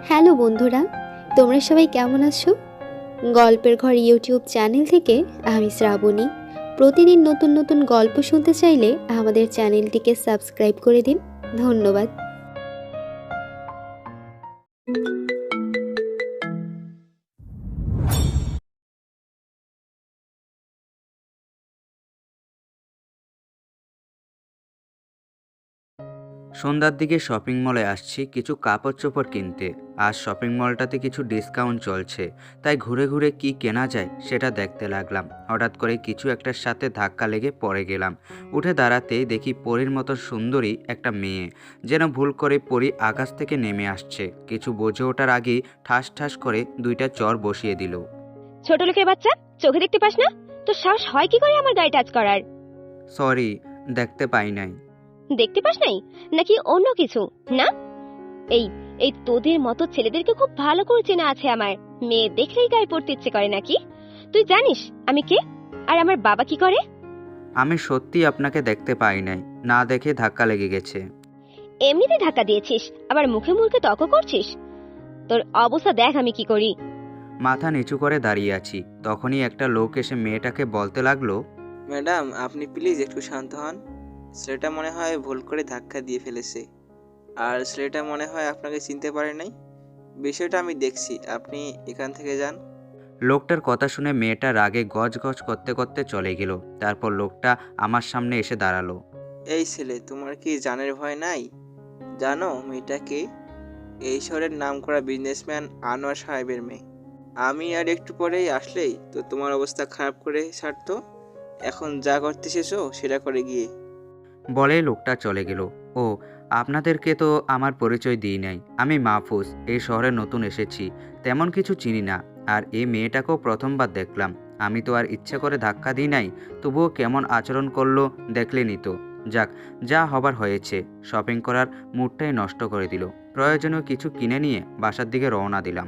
Hello বন্ধুরা, তোমরা সবাই কেমন আছো? গল্পের ঘর ইউটিউব চ্যানেল থেকে আমি শ্রাবণী। প্রতিদিন নতুন নতুন গল্প শুনতে চাইলে আমাদের চ্যানেলটিকে সাবস্ক্রাইব করে দিন। ধন্যবাদ। সন্ধ্যার দিকে শপিং মলে আসছি কিছু কাপড় চোপড় কিনতে। আজ শপিং মলটাতে কিছু ডিসকাউন্ট চলছে, তাই ঘুরে ঘুরে কি কেনা যায় সেটা দেখতে লাগলাম। হঠাৎ করে কিছু একটার সাথে ধাক্কা লেগে পড়ে গেলাম। উঠে দাঁড়াতেই দেখি পরীর মতো সুন্দরী একটা মেয়ে, যেন ভুল করে পরী আকাশ থেকে নেমে আসছে। কিছু বুঝে ওঠার আগেই ঠাস ঠাস করে দুইটা চর বসিয়ে দিল। ছোট লোকের বাচ্চা, চোখে দেখতে পাস না? তোর সাহস হয় কি করে আমার গায়ে টাচ করার? সরি, দেখতে পাই নাই। দেখতে পাস নাই নাকি অন্য কিছু? না, এই এই তোদের মতো ছেলেদেরকে খুব ভালো করে চেনা আছে আমার। মেয়ে দেখলেই গায়ে পড়তে ইচ্ছে করে নাকি? তুই জানিস আমি কে আর আমার বাবা কি করে? আমি সত্যি আপনাকে দেখতে পাই নাই, না দেখে ধাক্কা লেগে গেছে। এমনিতে ধাক্কা দিয়েছিস, আবার মুখে মুখে তর্ক করছিস। তোর অবস্থা দেখ আমি কি করি। মাথা নিচু করে দাঁড়িয়ে আছি, তখনই একটা লোক এসে মেয়েটাকে বলতে লাগলো, ম্যাডাম, আপনি প্লিজ একটু শান্ত হন। ছেলেটা মনে হয় ভুল করে ধাক্কা দিয়ে ফেলেছে, আর ছেলেটা মনে হয় আপনাকে চিনতে পারে নাই। বিষয়টা আমি দেখছি, আপনি এখান থেকে যান। লোকটার কথা শুনে মেয়েটা রাগে গজ গজ করতে করতে চলে গেল। তারপর লোকটা আমার সামনে এসে দাঁড়ালো। এই ছেলে, তোমার কি জানের ভয় নাই? জানো মেয়েটাকে? এই শহরের নামকরা বিজনেসম্যান আনোয়ার সাহেবের মেয়ে। আমি আর একটু পরেই আসলেই তো তোমার অবস্থা খারাপ করে ছাড়তো। এখন যা করতে এসেছো সেটা করে গিয়ে। বলে লোকটা চলে গেল। ও, আপনাদেরকে তো আমার পরিচয় দিই নাই। আমি মাহফুজ, এই শহরে নতুন এসেছি, তেমন কিছু চিনি না। আর এই মেয়েটাকেও প্রথমবার দেখলাম। আমি তো আর ইচ্ছে করে ধাক্কা দিই নাই, তবুও কেমন আচরণ করলো দেখলেনই তো। যাক, যা হবার হয়েছে। শপিং করার মুডটাই নষ্ট করে দিল। প্রয়োজনীয় কিছু কিনে নিয়ে বাসার দিকে রওনা দিলাম।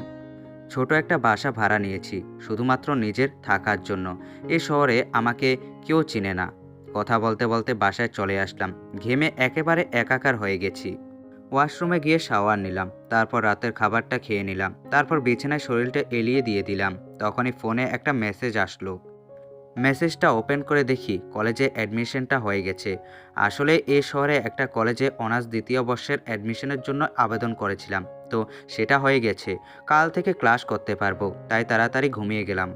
ছোট একটা বাসা ভাড়া নিয়েছি, শুধুমাত্র নিজের থাকার জন্য। এই শহরে আমাকে কেউ চিনে না। কথা বলতে বলতে বাসায় চলে আসলাম। ঘেমে একেবারে একাকার হয়ে গেছি। ওয়াশরুমে গিয়ে শাওয়ার নিলাম, তারপর রাতের খাবারটা খেয়ে নিলাম, তারপর বিছানায় শরীরটা এলিয়ে দিয়ে দিলাম। তখনই ফোনে একটা মেসেজ আসলো। মেসেজটা ওপেন করে দেখি কলেজে অ্যাডমিশনটা হয়ে গেছে। আসলে এই শহরে একটা কলেজে অনার্স দ্বিতীয় বর্ষের অ্যাডমিশনের জন্য আবেদন করেছিলাম, তো সেটা হয়ে গেছে। কাল থেকে ক্লাস করতে পারবো, তাই তাড়াতাড়ি ঘুমিয়ে গেলাম।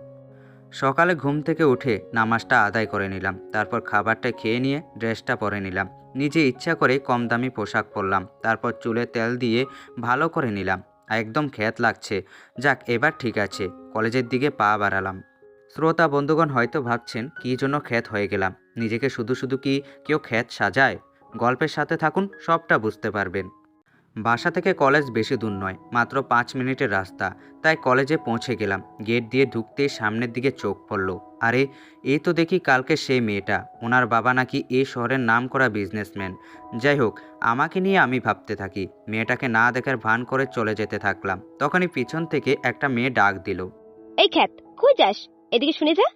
সকালে ঘুম থেকে উঠে নামাজটা আদায় করে নিলাম, তারপর খাবারটা খেয়ে নিয়ে ড্রেসটা পরে নিলাম। নিজে ইচ্ছা করে কম দামি পোশাক পরলাম, তারপর চুলে তেল দিয়ে ভালো করে নিলাম। একদম খ্যাত লাগছে। যাক, এবার ঠিক আছে। কলেজের দিকে পা বাড়ালাম। শ্রোতা বন্ধুগণ হয়তো ভাবছেন কী জন্য খ্যাত হয়ে গেলাম। নিজেকে শুধু শুধু কি কেউ খ্যাত সাজায়? গল্পের সাথে থাকুন, সবটা বুঝতে পারবেন। বাসা থেকে কলেজ বেশি দূর নয়, মাত্র 5 মিনিটের রাস্তা। তাই কলেজে পৌঁছে গেলাম। গেট দিয়ে ঢুকতেই সামনের দিকে চোখ পড়ল। আরে, এই তো দেখি কালকে সেই মেয়েটা। ওনার বাবা নাকি এই শহরের নামকরা বিজনেসম্যান। যাই হোক, আমাকে নিয়ে আমি ভাবতে থাকি। মেয়েটাকে না দেখার ভান করে চলে যেতে থাকলাম। তখনই পিছন থেকে একটা মেয়ে ডাক দিল। এই খ্যাত, কই যাস? এদিকে শুনে যা।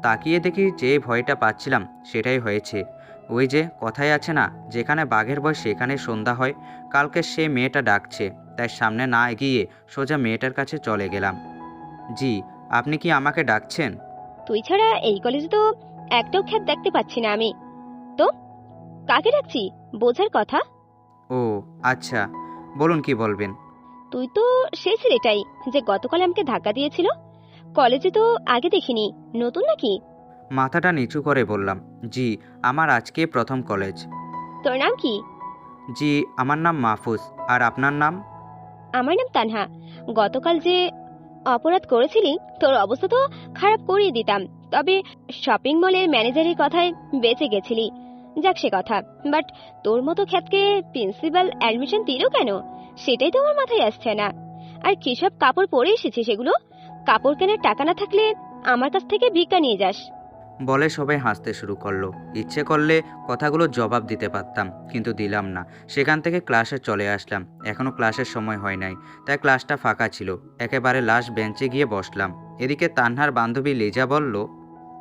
তাকিয়ে দেখি যে ভয়টা পাচ্ছিলাম সেটাই হয়েছে। ওই যে কথায় আছে না, যেখানে বাঘের ভয় সেখানে সন্ধ্যা হয়। কালকে সে মেয়েটা ডাকছে, তাই সামনে না এগিয়ে সোজা মেয়েটার কাছে চলে গেলাম। জি, আপনি কি আমাকে ডাকছেন? তুই ছাড়া এই কলেজে তো একটাও খ্যাত দেখতে পাচ্ছি না আমি। তো কাকে ডাকছি বোঝার কথা। ও আচ্ছা, বলুন কি বলবেন। তুই তো সেই ছেলেটাই যে গতকাল আমাকে ধাক্কা দিয়েছিল। কলেজে তো আগে দেখিনি, নতুন নাকি? মাথাটা নিচু করে বললাম, জি, আমার আজকে প্রথম কলেজ। তোর নাম কি? জি, আমার নাম মাহফুজ। আর আপনার নাম? আমার নাম তানহা। গতকাল যে অপরাধ করেছিলি, তোর অবস্থা তো খারাপ করিয়ে দিতাম। তবে শপিং মলের ম্যানেজারের কথায় বেঁচে গেছিলি, যাক সে কথা। বাট তোর মতো খ্যাতকে প্রিন্সিপাল অ্যাডমিশন দিল কেন, সেটাই তো আমার মাথায় আসছে না। আর কিসব কাপড় পরে এসেছিস সেগুলো? কাপড় কেনার টাকা না থাকলে আমার কাছ থেকে ভিক্ষা নিয়ে যাস। বলে সবাই হাসতে শুরু করলো। ইচ্ছে করলে কথাগুলো জবাব দিতে পারতাম, কিন্তু দিলাম না। সেখান থেকে ক্লাসে চলে আসলাম। এখনও ক্লাসের সময় হয় নাই, তাই ক্লাসটা ফাঁকা ছিল। একেবারে লাস্ট বেঞ্চে গিয়ে বসলাম। এদিকে তানহার বান্ধবী লিজা বলল,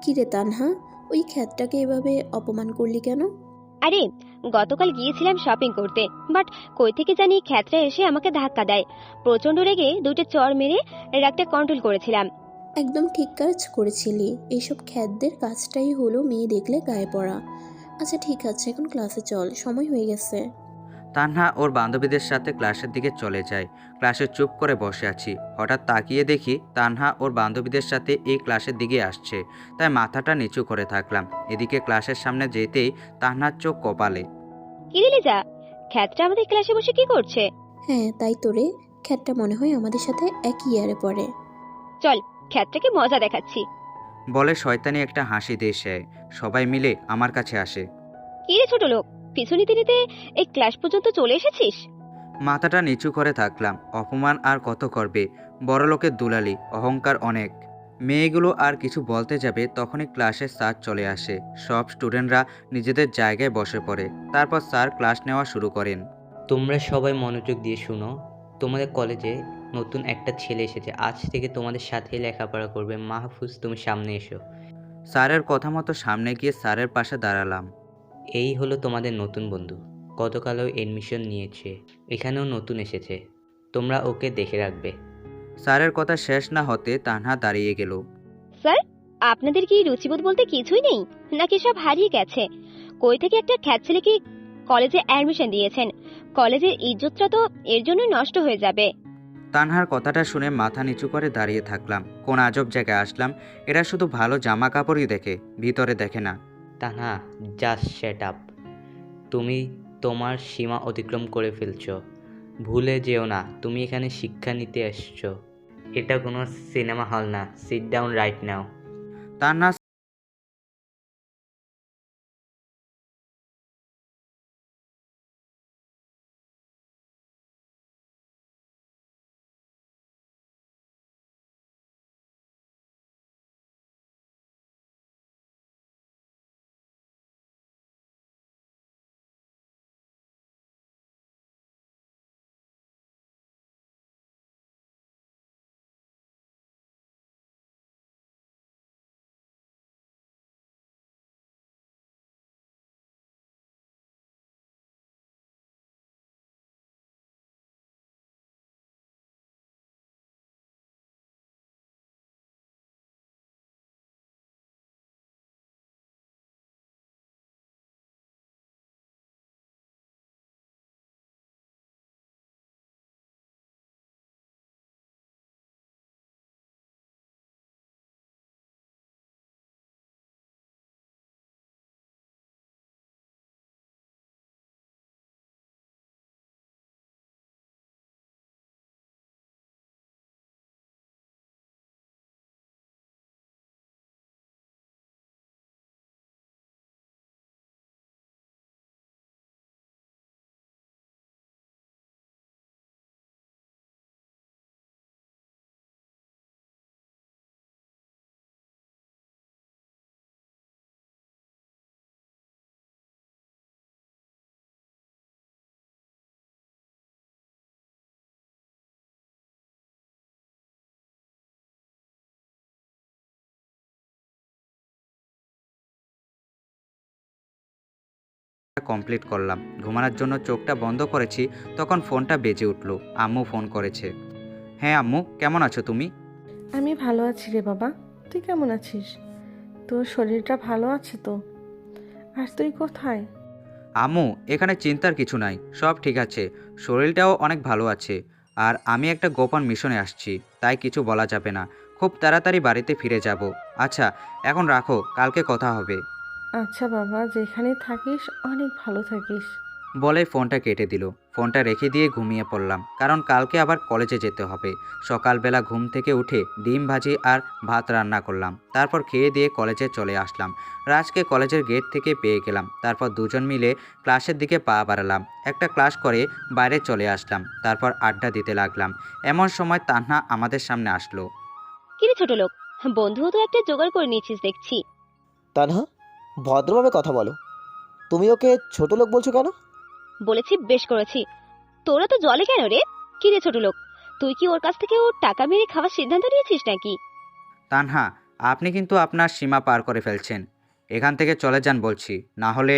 কিরে তানহা, ওই খ্যাতটাকে এভাবে অপমান করলি কেন? আরে, গতকাল গিয়েছিলাম শপিং করতে, বাট কই থেকে জানি খ্যাতরা এসে আমাকে ধাক্কা দেয়। প্রচন্ড রেগে দুইটা চড় মেরে রাগটা কন্ট্রোল করেছিলাম। একদম ঠিক কাজ করেছিলি। এইসব খ্যাতদের কাজটাই হলো মেয়ে দেখলে গায়ে পড়া। আচ্ছা ঠিক আছে, এখন ক্লাসে চল, সময় হয়ে গেছে। তানহা ওর বান্ধবীদের সাথে ক্লাসের দিকে চলে যায়। ক্লাসে চুপ করে বসে আছি, হঠাৎ তাকিয়ে দেখি তানহা ওর বান্ধবীদের সাথে এই ক্লাসের দিকে আসছে, তাই মাথাটা নিচু করে থাকলাম। এদিকে ক্লাসের সামনে যেতেই তানহার চোখ কপালে। কি রে লিজা, খ্যাতরা আমাদের ক্লাসে বসে কি করছে? হ্যাঁ তাই তো রে, খ্যাতটা মনে হয় আমাদের সাথে একই ইয়ারে পড়ে। চল, খ্যাতটাকে মজা দেখাচ্ছি। বলে শয়তানি একটা হাসি দিয়ে সে সবাই মিলে আমার কাছে আসে। কি রে ছোট লোক, পিছু নিতে নিতে এই ক্লাস পর্যন্ত চলে এসেছিস? মাথাটা নিচু করে থাকলাম। অপমান আর কত করবে, বড়লোকের দুলালি, অহংকার অনেক। মেয়েগুলো আর কিছু বলতে যাবে তখনই ক্লাসে স্যার চলে আসে। সব স্টুডেন্টরা নিজেদের জায়গায় বসে পড়ে। তারপর স্যার ক্লাস নেওয়া শুরু করেন। তোমরা সবাই মনোযোগ দিয়ে শুনো। তোমাদের কলেজে নতুন একটা ছেলে এসেছে, আজ থেকে তোমাদের সাথেই লেখাপড়া করবে। মাহফুজ, তুমি সামনে এসো। স্যারের কথা মতো সামনে গিয়ে স্যারের পাশে দাঁড়ালাম। এই হলো তোমাদের নতুন বন্ধু, গতকালও এডমিশন নিয়েছে, এখানেও নতুন এসেছে, তোমরা ওকে দেখে রাখবে। স্যারের কথা শেষ না হতে তানহা দাঁড়িয়ে গেল। স্যার, আপনাদের কি রুচিবোধ বলতে কিছুই নেই, নাকি সব হারিয়ে গেছে? কই থেকে একটা খ্যাত ছেলেকে কলেজে অ্যাডমিশন দিয়েছেন? কলেজের ইজ্জতটা তো এর জন্য নষ্ট হয়ে যাবে। তানহার কথাটা শুনে মাথা নিচু করে দাঁড়িয়ে থাকলাম। কোন আজব জায়গায় আসলাম, এরা শুধু ভালো জামা কাপড়ই দেখে, ভিতরে দেখে না। Tanha, just shut up. তুমি তোমার সীমা অতিক্রম করে ফেলছো। ভুলে যেও না, তুমি এখানে শিক্ষা নিতে এসছো, এটা কোনো সিনেমা হল না। Sit down right now. Tanha complete করলাম, ঘুমানোর জন্য চোখটা বন্ধ করেছি, তখন ফোনটা বেজে উঠল। আম্মু ফোন করেছে। হ্যাঁ আম্মু, কেমন আছো তুমি? আমি ভালো আছি রে বাবা, তুই কেমন আছিস? তোর শরীরটা ভালো আছে তো? আর তুই কোথায়? আম্মু, এখানে চিন্তার কিছু নাই, সব ঠিক আছে, শরীরটাও অনেক ভালো আছে। আর আমি একটা গোপন মিশনে আসছি, তাই কিছু বলা যাবে না। খুব তাড়াতাড়ি বাড়িতে ফিরে যাব। আচ্ছা এখন রাখো, কালকে কথা হবে। আচ্ছা বাবা, যেখানে থাকিস অনেক ভালো থাকিস। বলে ফোনটা কেটে দিল। ফোনটা রেখে দিয়ে ঘুমিয়ে পড়লাম, কারণ কালকে আবার কলেজে যেতে হবে। সকালবেলা ঘুম থেকে উঠে ডিম ভাজি আর ভাত রান্না করলাম, তারপর খেয়ে দিয়ে কলেজে চলে আসলাম। রাজকে কলেজের গেট থেকে পেয়ে গেলাম। তারপর দুজন মিলে ক্লাসের দিকে পা বাড়ালাম। একটা ক্লাস করে বাইরে চলে আসলাম, তারপর আড্ডা দিতে লাগলাম। এমন সময় তানহা আমাদের সামনে আসলো। কি রে ছোট লোক, বন্ধুও তো একটা জোগাড় করে নিয়েছিস দেখছি। তানহা, ভদ্রভাবে কথা বলো। তুমি ওকে ছোট লোক বলছো কেন? বলেছি বেশ করেছি। তোরা তো জলে কেন রে? কি রে ছোট লোক, তুই কি ওর কাছ থেকে ওর টাকা মেরে খাওয়ার সিদ্ধান্ত নিয়েছিস নাকি? তানহা, আপনি কিন্তু আপনার সীমা পার করে ফেলছেন। এখান থেকে চলে যান বলছি, না হলে।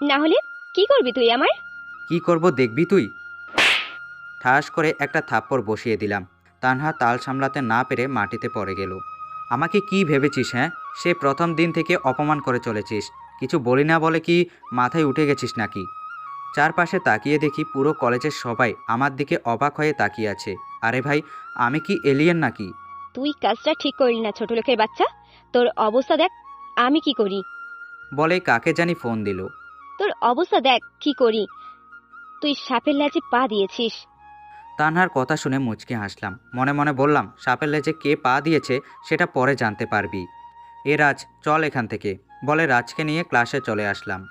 না হলে কি করবি তুই আমার? কি করব দেখবি তুই। ঠাস করে একটা থাপ্পড় বসিয়ে দিলাম। তানহা তাল সামলাতে না পেরে মাটিতে পড়ে গেল। আমাকে কি ভেবেছিস হ্যাঁ? সে প্রথম দিন থেকে অপমান করে চলেছিস। কিছু বলি না বলে কি মাথায় উঠে গেছিস নাকি? চারপাশে তাকিয়ে দেখি পুরো কলেজের সবাই আমার দিকে অবাক হয়ে তাকিয়ে আছে। আরে ভাই, আমি কি এলিয়েন নাকি? তুই কাজটা ঠিক করলি না ছোট লোকের বাচ্চা। তোর অবস্থা দেখ আমি কি করি। বলে কাকে জানি ফোন দিল। তোর অবস্থা দেখ কি করি। তুই সাপের ল্যাজে পা দিয়েছিস। তানহার কথা শুনে মুচকি হাসলাম। মনে মনে বললাম, সাপের লেজে কে পা দিয়েছে সেটা পরে জানতে পারবি। এ রাজ, চল এখান থেকে। বলে রাজকে নিয়ে ক্লাসে চলে আসলাম।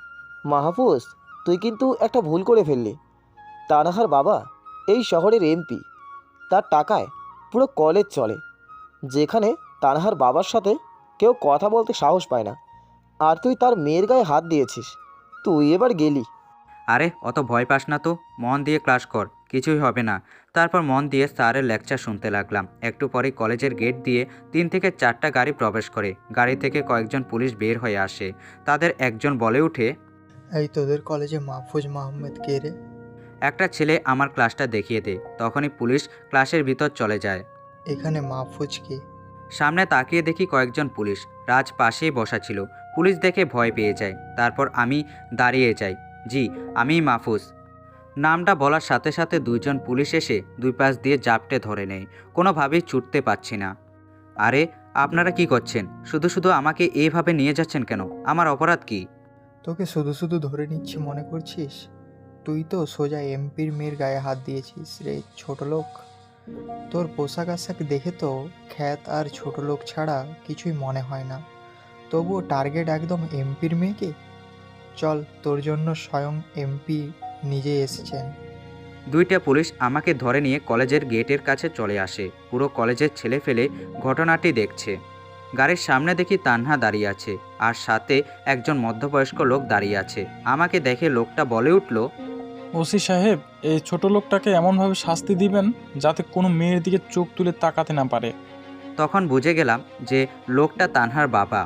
মাহফুজ, তুই কিন্তু একটা ভুল করে ফেললি। তানহার বাবা এই শহরের এমপি। তার টাকায় পুরো কলেজ চলে। যেখানে তানহার বাবার সাথে কেউ কথা বলতে সাহস পায় না, আর তুই তার মেয়ের গায়ে হাত দিয়েছিস। তুই এবার গেলি। আরে অত ভয় পাস না তো, মন দিয়ে ক্লাস কর, কিছুই হবে না। তারপর মন দিয়ে স্যারের লেকচার শুনতে লাগলাম। একটু পরে কলেজের গেট দিয়ে 3 থেকে 4টা গাড়ি প্রবেশ করে। গাড়ি থেকে কয়েকজন পুলিশ বের হয়ে আসে। তাদের একজন বলে ওঠে, এই তোদের কলেজে মাহফুজ মাহমুদ কে রে? একটা ছেলে আমার ক্লাসটা দেখিয়ে দে। তখনই পুলিশ ক্লাসের ভিতর চলে যায়। এখানে মাহফুজ কে? সামনে তাকিয়ে দেখি কয়েকজন পুলিশ। রাজ পাশেই বসা ছিল। পুলিশ দেখে ভয় পেয়ে যায়। তারপর আমি দাঁড়িয়ে যাই। জি, আমিই মাহফুজ। নামটা বলার সাথে সাথে 2জন পুলিশ এসে 2 পাশ দিয়ে জাপটে ধরে নেয়। কোনোভাবেই ছুটতে পারছি না। আরে আপনারা কি করছেন? শুধু শুধু আমাকে এইভাবে নিয়ে যাচ্ছেন কেন? আমার অপরাধ কি? তোকে শুধু শুধু ধরে নিচ্ছি মনে করছিস? তুই তো সোজা এমপির মেয়ের গায়ে হাত দিয়েছিস রে ছোট লোক। তোর পোশাক আশাক দেখে তো খ্যাত আর ছোট লোক ছাড়া কিছুই মনে হয় না। তবুও টার্গেট একদম এমপির মেয়েকে। চল, তোর জন্য স্বয়ং এমপি নিজে এসেছেন। 2টা পুলিশ আমাকে ধরে নিয়ে কলেজের গেটের কাছে চলে আসে। পুরো কলেজের ছেলে ফেলে ঘটনাটি দেখছে। গাড়ির সামনে দেখি তানহা দাঁড়িয়ে আছে, আর সাথে একজন মধ্যবয়স্ক লোক দাঁড়িয়ে আছে। আমাকে দেখে লোকটা বলে উঠল, ওসি সাহেব, এই ছোট লোকটাকে এমনভাবে শাস্তি দিবেন যাতে কোনো মেয়ের দিকে চোখ তুলে তাকাতে না পারে। তখন বুঝে গেলাম যে লোকটা তানহার বাবা।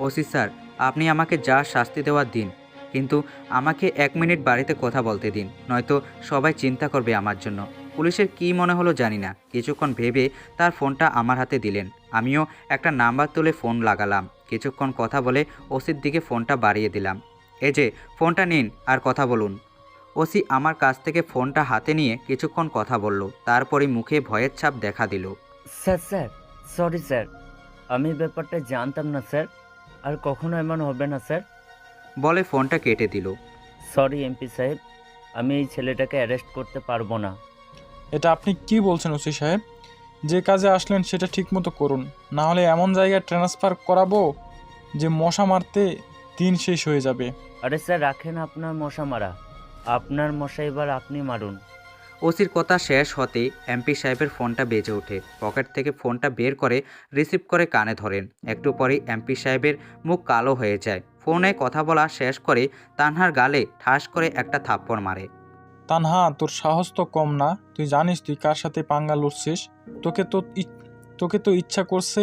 ওসি স্যার, আপনি আমাকে যা শাস্তি দেওয়ার দিন, কিন্তু আমাকে 1 মিনিট বাড়িতে কথা বলতে দিন, নয়তো সবাই চিন্তা করবে আমার জন্য। পুলিশের কি মনে হলো জানি না, কিছুক্ষণ ভেবে তার ফোনটা আমার হাতে দিলেন। আমিও একটা নাম্বার তুলে ফোন লাগালাম। কিছুক্ষণ কথা বলে ওসির দিকে ফোনটা বাড়িয়ে দিলাম। এই যে ফোনটা নিন আর কথা বলুন। ওসি আমার কাছ থেকে ফোনটা হাতে নিয়ে কিছুক্ষণ কথা বলল, তারপরে মুখে ভয়ের ছাপ দেখা দিল। স্যার সরি স্যার, আমি ব্যাপারটা জানতাম না স্যার, আর কখনো এমন হবে না স্যার। বলে ফোনটা কেটে দিল। সরি এমপি সাহেব, আমি এই ছেলেটাকে অ্যারেস্ট করতে পারবো না। এটা আপনি কি বলছেন ওসি সাহেব? যে কাজে আসলেন সেটা ঠিকমতো করুন, না হলে এমন জায়গায় ট্রান্সফার করাবো যে মশা মারতে দিন শেষ হয়ে যাবে। আরে স্যার রাখেন আপনার মশা মারা, আপনার মশা এবার আপনি মারুন। ওসির কথা শেষ হতে এমপি সাহেবের ফোনটা বেজে ওঠে। পকেট থেকে ফোনটা বের করে রিসিভ করে কানে ধরেন। একটু পরেই এমপি সাহেবের মুখ কালো হয়ে যায়। ফোনে কথা বলা শেষ করে তানহার গালে ঠাস করে একটা থাপ্পড় মারে। তানহা, তোর সাহস তো কম না। তুই জানিস তুই কার সাথে পাঙ্গা লড়ছিস? তোকে তো ইচ্ছা করছে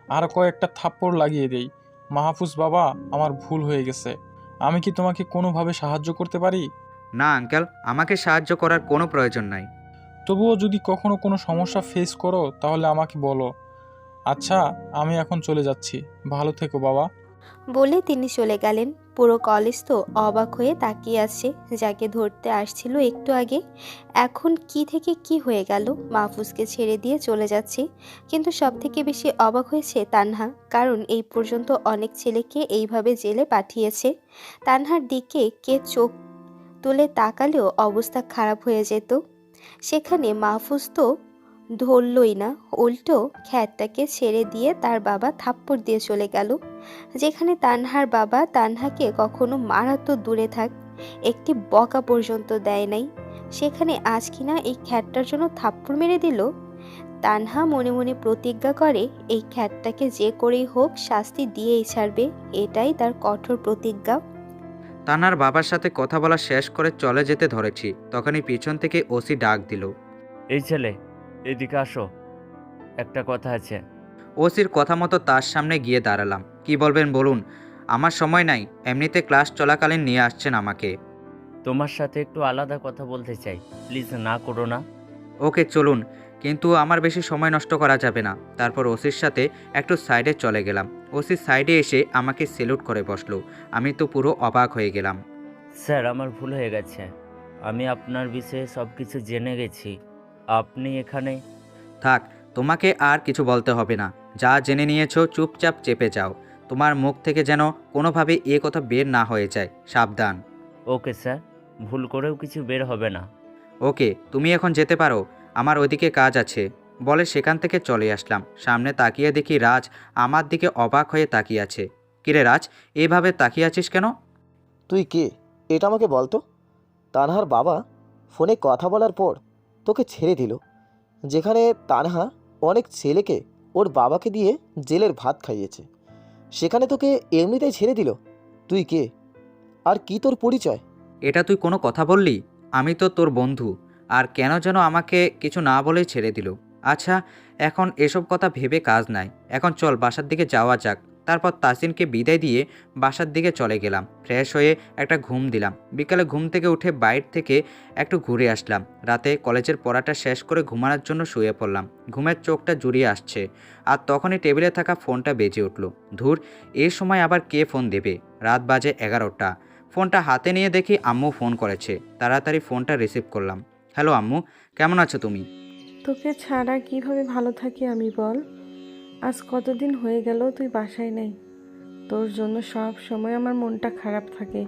আর কয়েকটা থাপ্পড় লাগিয়ে দেই। মাহফুজ বাবা, আমার ভুল হয়ে গেছে। আমি কি তোমাকে কোনোভাবে সাহায্য করতে পারি? না আঙ্কেল, আমাকে সাহায্য করার কোনো প্রয়োজন নাই। তবুও যদি কখনো কোনো সমস্যা ফেস করো তাহলে আমাকে বলো। আচ্ছা, আমি এখন চলে যাচ্ছি। ভালো থেকো বাবা। বলে তিনি চলে গেলেন। পুরো কলেজ তো অবাক হয়ে তাকিয়ে আছে। যাকে ধরতে আসছিল একটু আগে, এখন কি থেকে কি হয়ে গেল? মাহফুজকে ছেড়ে দিয়ে চলে যাচ্ছে। কিন্তু সব থেকে বেশি অবাক হয়েছে তানহা, কারণ এই পর্যন্ত অনেক ছেলেকে এইভাবে জেলে পাঠিয়েছে। তানহার দিকে কে চোখ তুলে তাকালেও অবস্থা খারাপ হয়ে যেত। সেখানে মাহফুজ তো ধরলই না, উল্টো খ্যাতটাকে ছেড়ে দিয়ে তার বাবা থাপ্পড় দিয়ে চলে গেল। যেখানে তানহার বাবা তানহাকে কখনো মারা তো দূরে থাক, একটি বকা পর্যন্ত দেয় নাই, সেখানে আজ কিনা এই খ্যাতটার জন্য থাপ্পড় মেরে দিল। তানহা মনে মনে প্রতিজ্ঞা করে এই খ্যাতটাকে যে করেই হোক শাস্তি দিয়েই ছাড়বে। এটাই তার কঠোর প্রতিজ্ঞা। তানহার বাবার সাথে কথা বলা শেষ করে চলে যেতে ধরেছি, তখনই পিছন থেকে ওসি ডাক দিল, এই ছেলে এদিকে আসো, একটা কথা আছে। ওসির কথা মতো তার সামনে গিয়ে দাঁড়ালাম। কি বলবেন বলুন, আমার সময় নাই, এমনিতে ক্লাস চলাকালীন নিয়ে আসছেন আমাকে। তোমার সাথে একটু আলাদা কথা বলতে চাই, প্লিজ না করো না। ওকে চলুন, কিন্তু আমার বেশি সময় নষ্ট করা যাবে না। তারপর ওসির সাথে একটু সাইডে চলে গেলাম। ওসি সাইডে এসে আমাকে সেলুট করে বসলো। আমি তো পুরো অবাক হয়ে গেলাম। স্যার, আমার ভুল হয়ে গেছে। আমি আপনার বিষয়ে সব কিছু জেনে গেছি। আপনি এখানে থাক, তোমাকে আর কিছু বলতে হবে না। যা জেনে নিয়েছো চুপচাপ চেপে যাও। তোমার মুখ থেকে যেন কোনোভাবে এ কথা বের না হয়ে যায়, সাবধান। ওকে স্যার, ভুল করেও কিছু বের হবে না। ওকে, তুমি এখন যেতে পারো, আমার ওইদিকে কাজ আছে। বলে সেখান থেকে চলে আসলাম। সামনে তাকিয়ে দেখি রাজ আমার দিকে অবাক হয়ে তাকিয়ে আছে। কিরে রাজ, এইভাবে তাকিয়ে আছিস কেন? তুই কে এটা আমাকে বলতো। তানহার বাবা ফোনে কথা বলার পর তোকে ছেড়ে দিল, যেখানে তানহা অনেক ছেলেকে ওর বাবাকে দিয়ে জেলের ভাত খাইয়েছে, সেখানে তোকে এমনিতেই ছেড়ে দিল। তুই কে আর কি তোর পরিচয়? এটা তুই কোনো কথা বললি? আমি তো তোর বন্ধু, আর কেন যেন আমাকে কিছু না বলেই ছেড়ে দিল। আচ্ছা, এখন এসব কথা ভেবে কাজ নাই। এখন চল বাসার দিকে যাওয়া যাক। তারপর তাসিনকে বিদায় দিয়ে বাসার দিকে চলে গেলাম। ফ্রেশ হয়ে একটা ঘুম দিলাম। বিকালে ঘুম থেকে উঠে বাইরে থেকে একটু ঘুরে আসলাম। রাতে কলেজের পড়াটা শেষ করে ঘুমানোর জন্য শুয়ে পড়লাম। ঘুমের চোখটা জুড়িয়ে আসছে, আর তখনই টেবিলে থাকা ফোনটা বেজে উঠল। ধুর, এই সময় আবার কে ফোন দেবে? রাত বাজে 11টা। ফোনটা হাতে নিয়ে দেখি আম্মু ফোন করেছে। তাড়াতাড়ি ফোনটা রিসিভ করলাম। হ্যালো আম্মু, কেমন আছো তুমি? তোকে ছাড়া কিভাবে ভালো থাকি আমি বল। আজ কতদিন হয়ে গেল তুই বাসায় নেই। তোর জন্য সব সময় আমার মনটা খারাপ থাকে।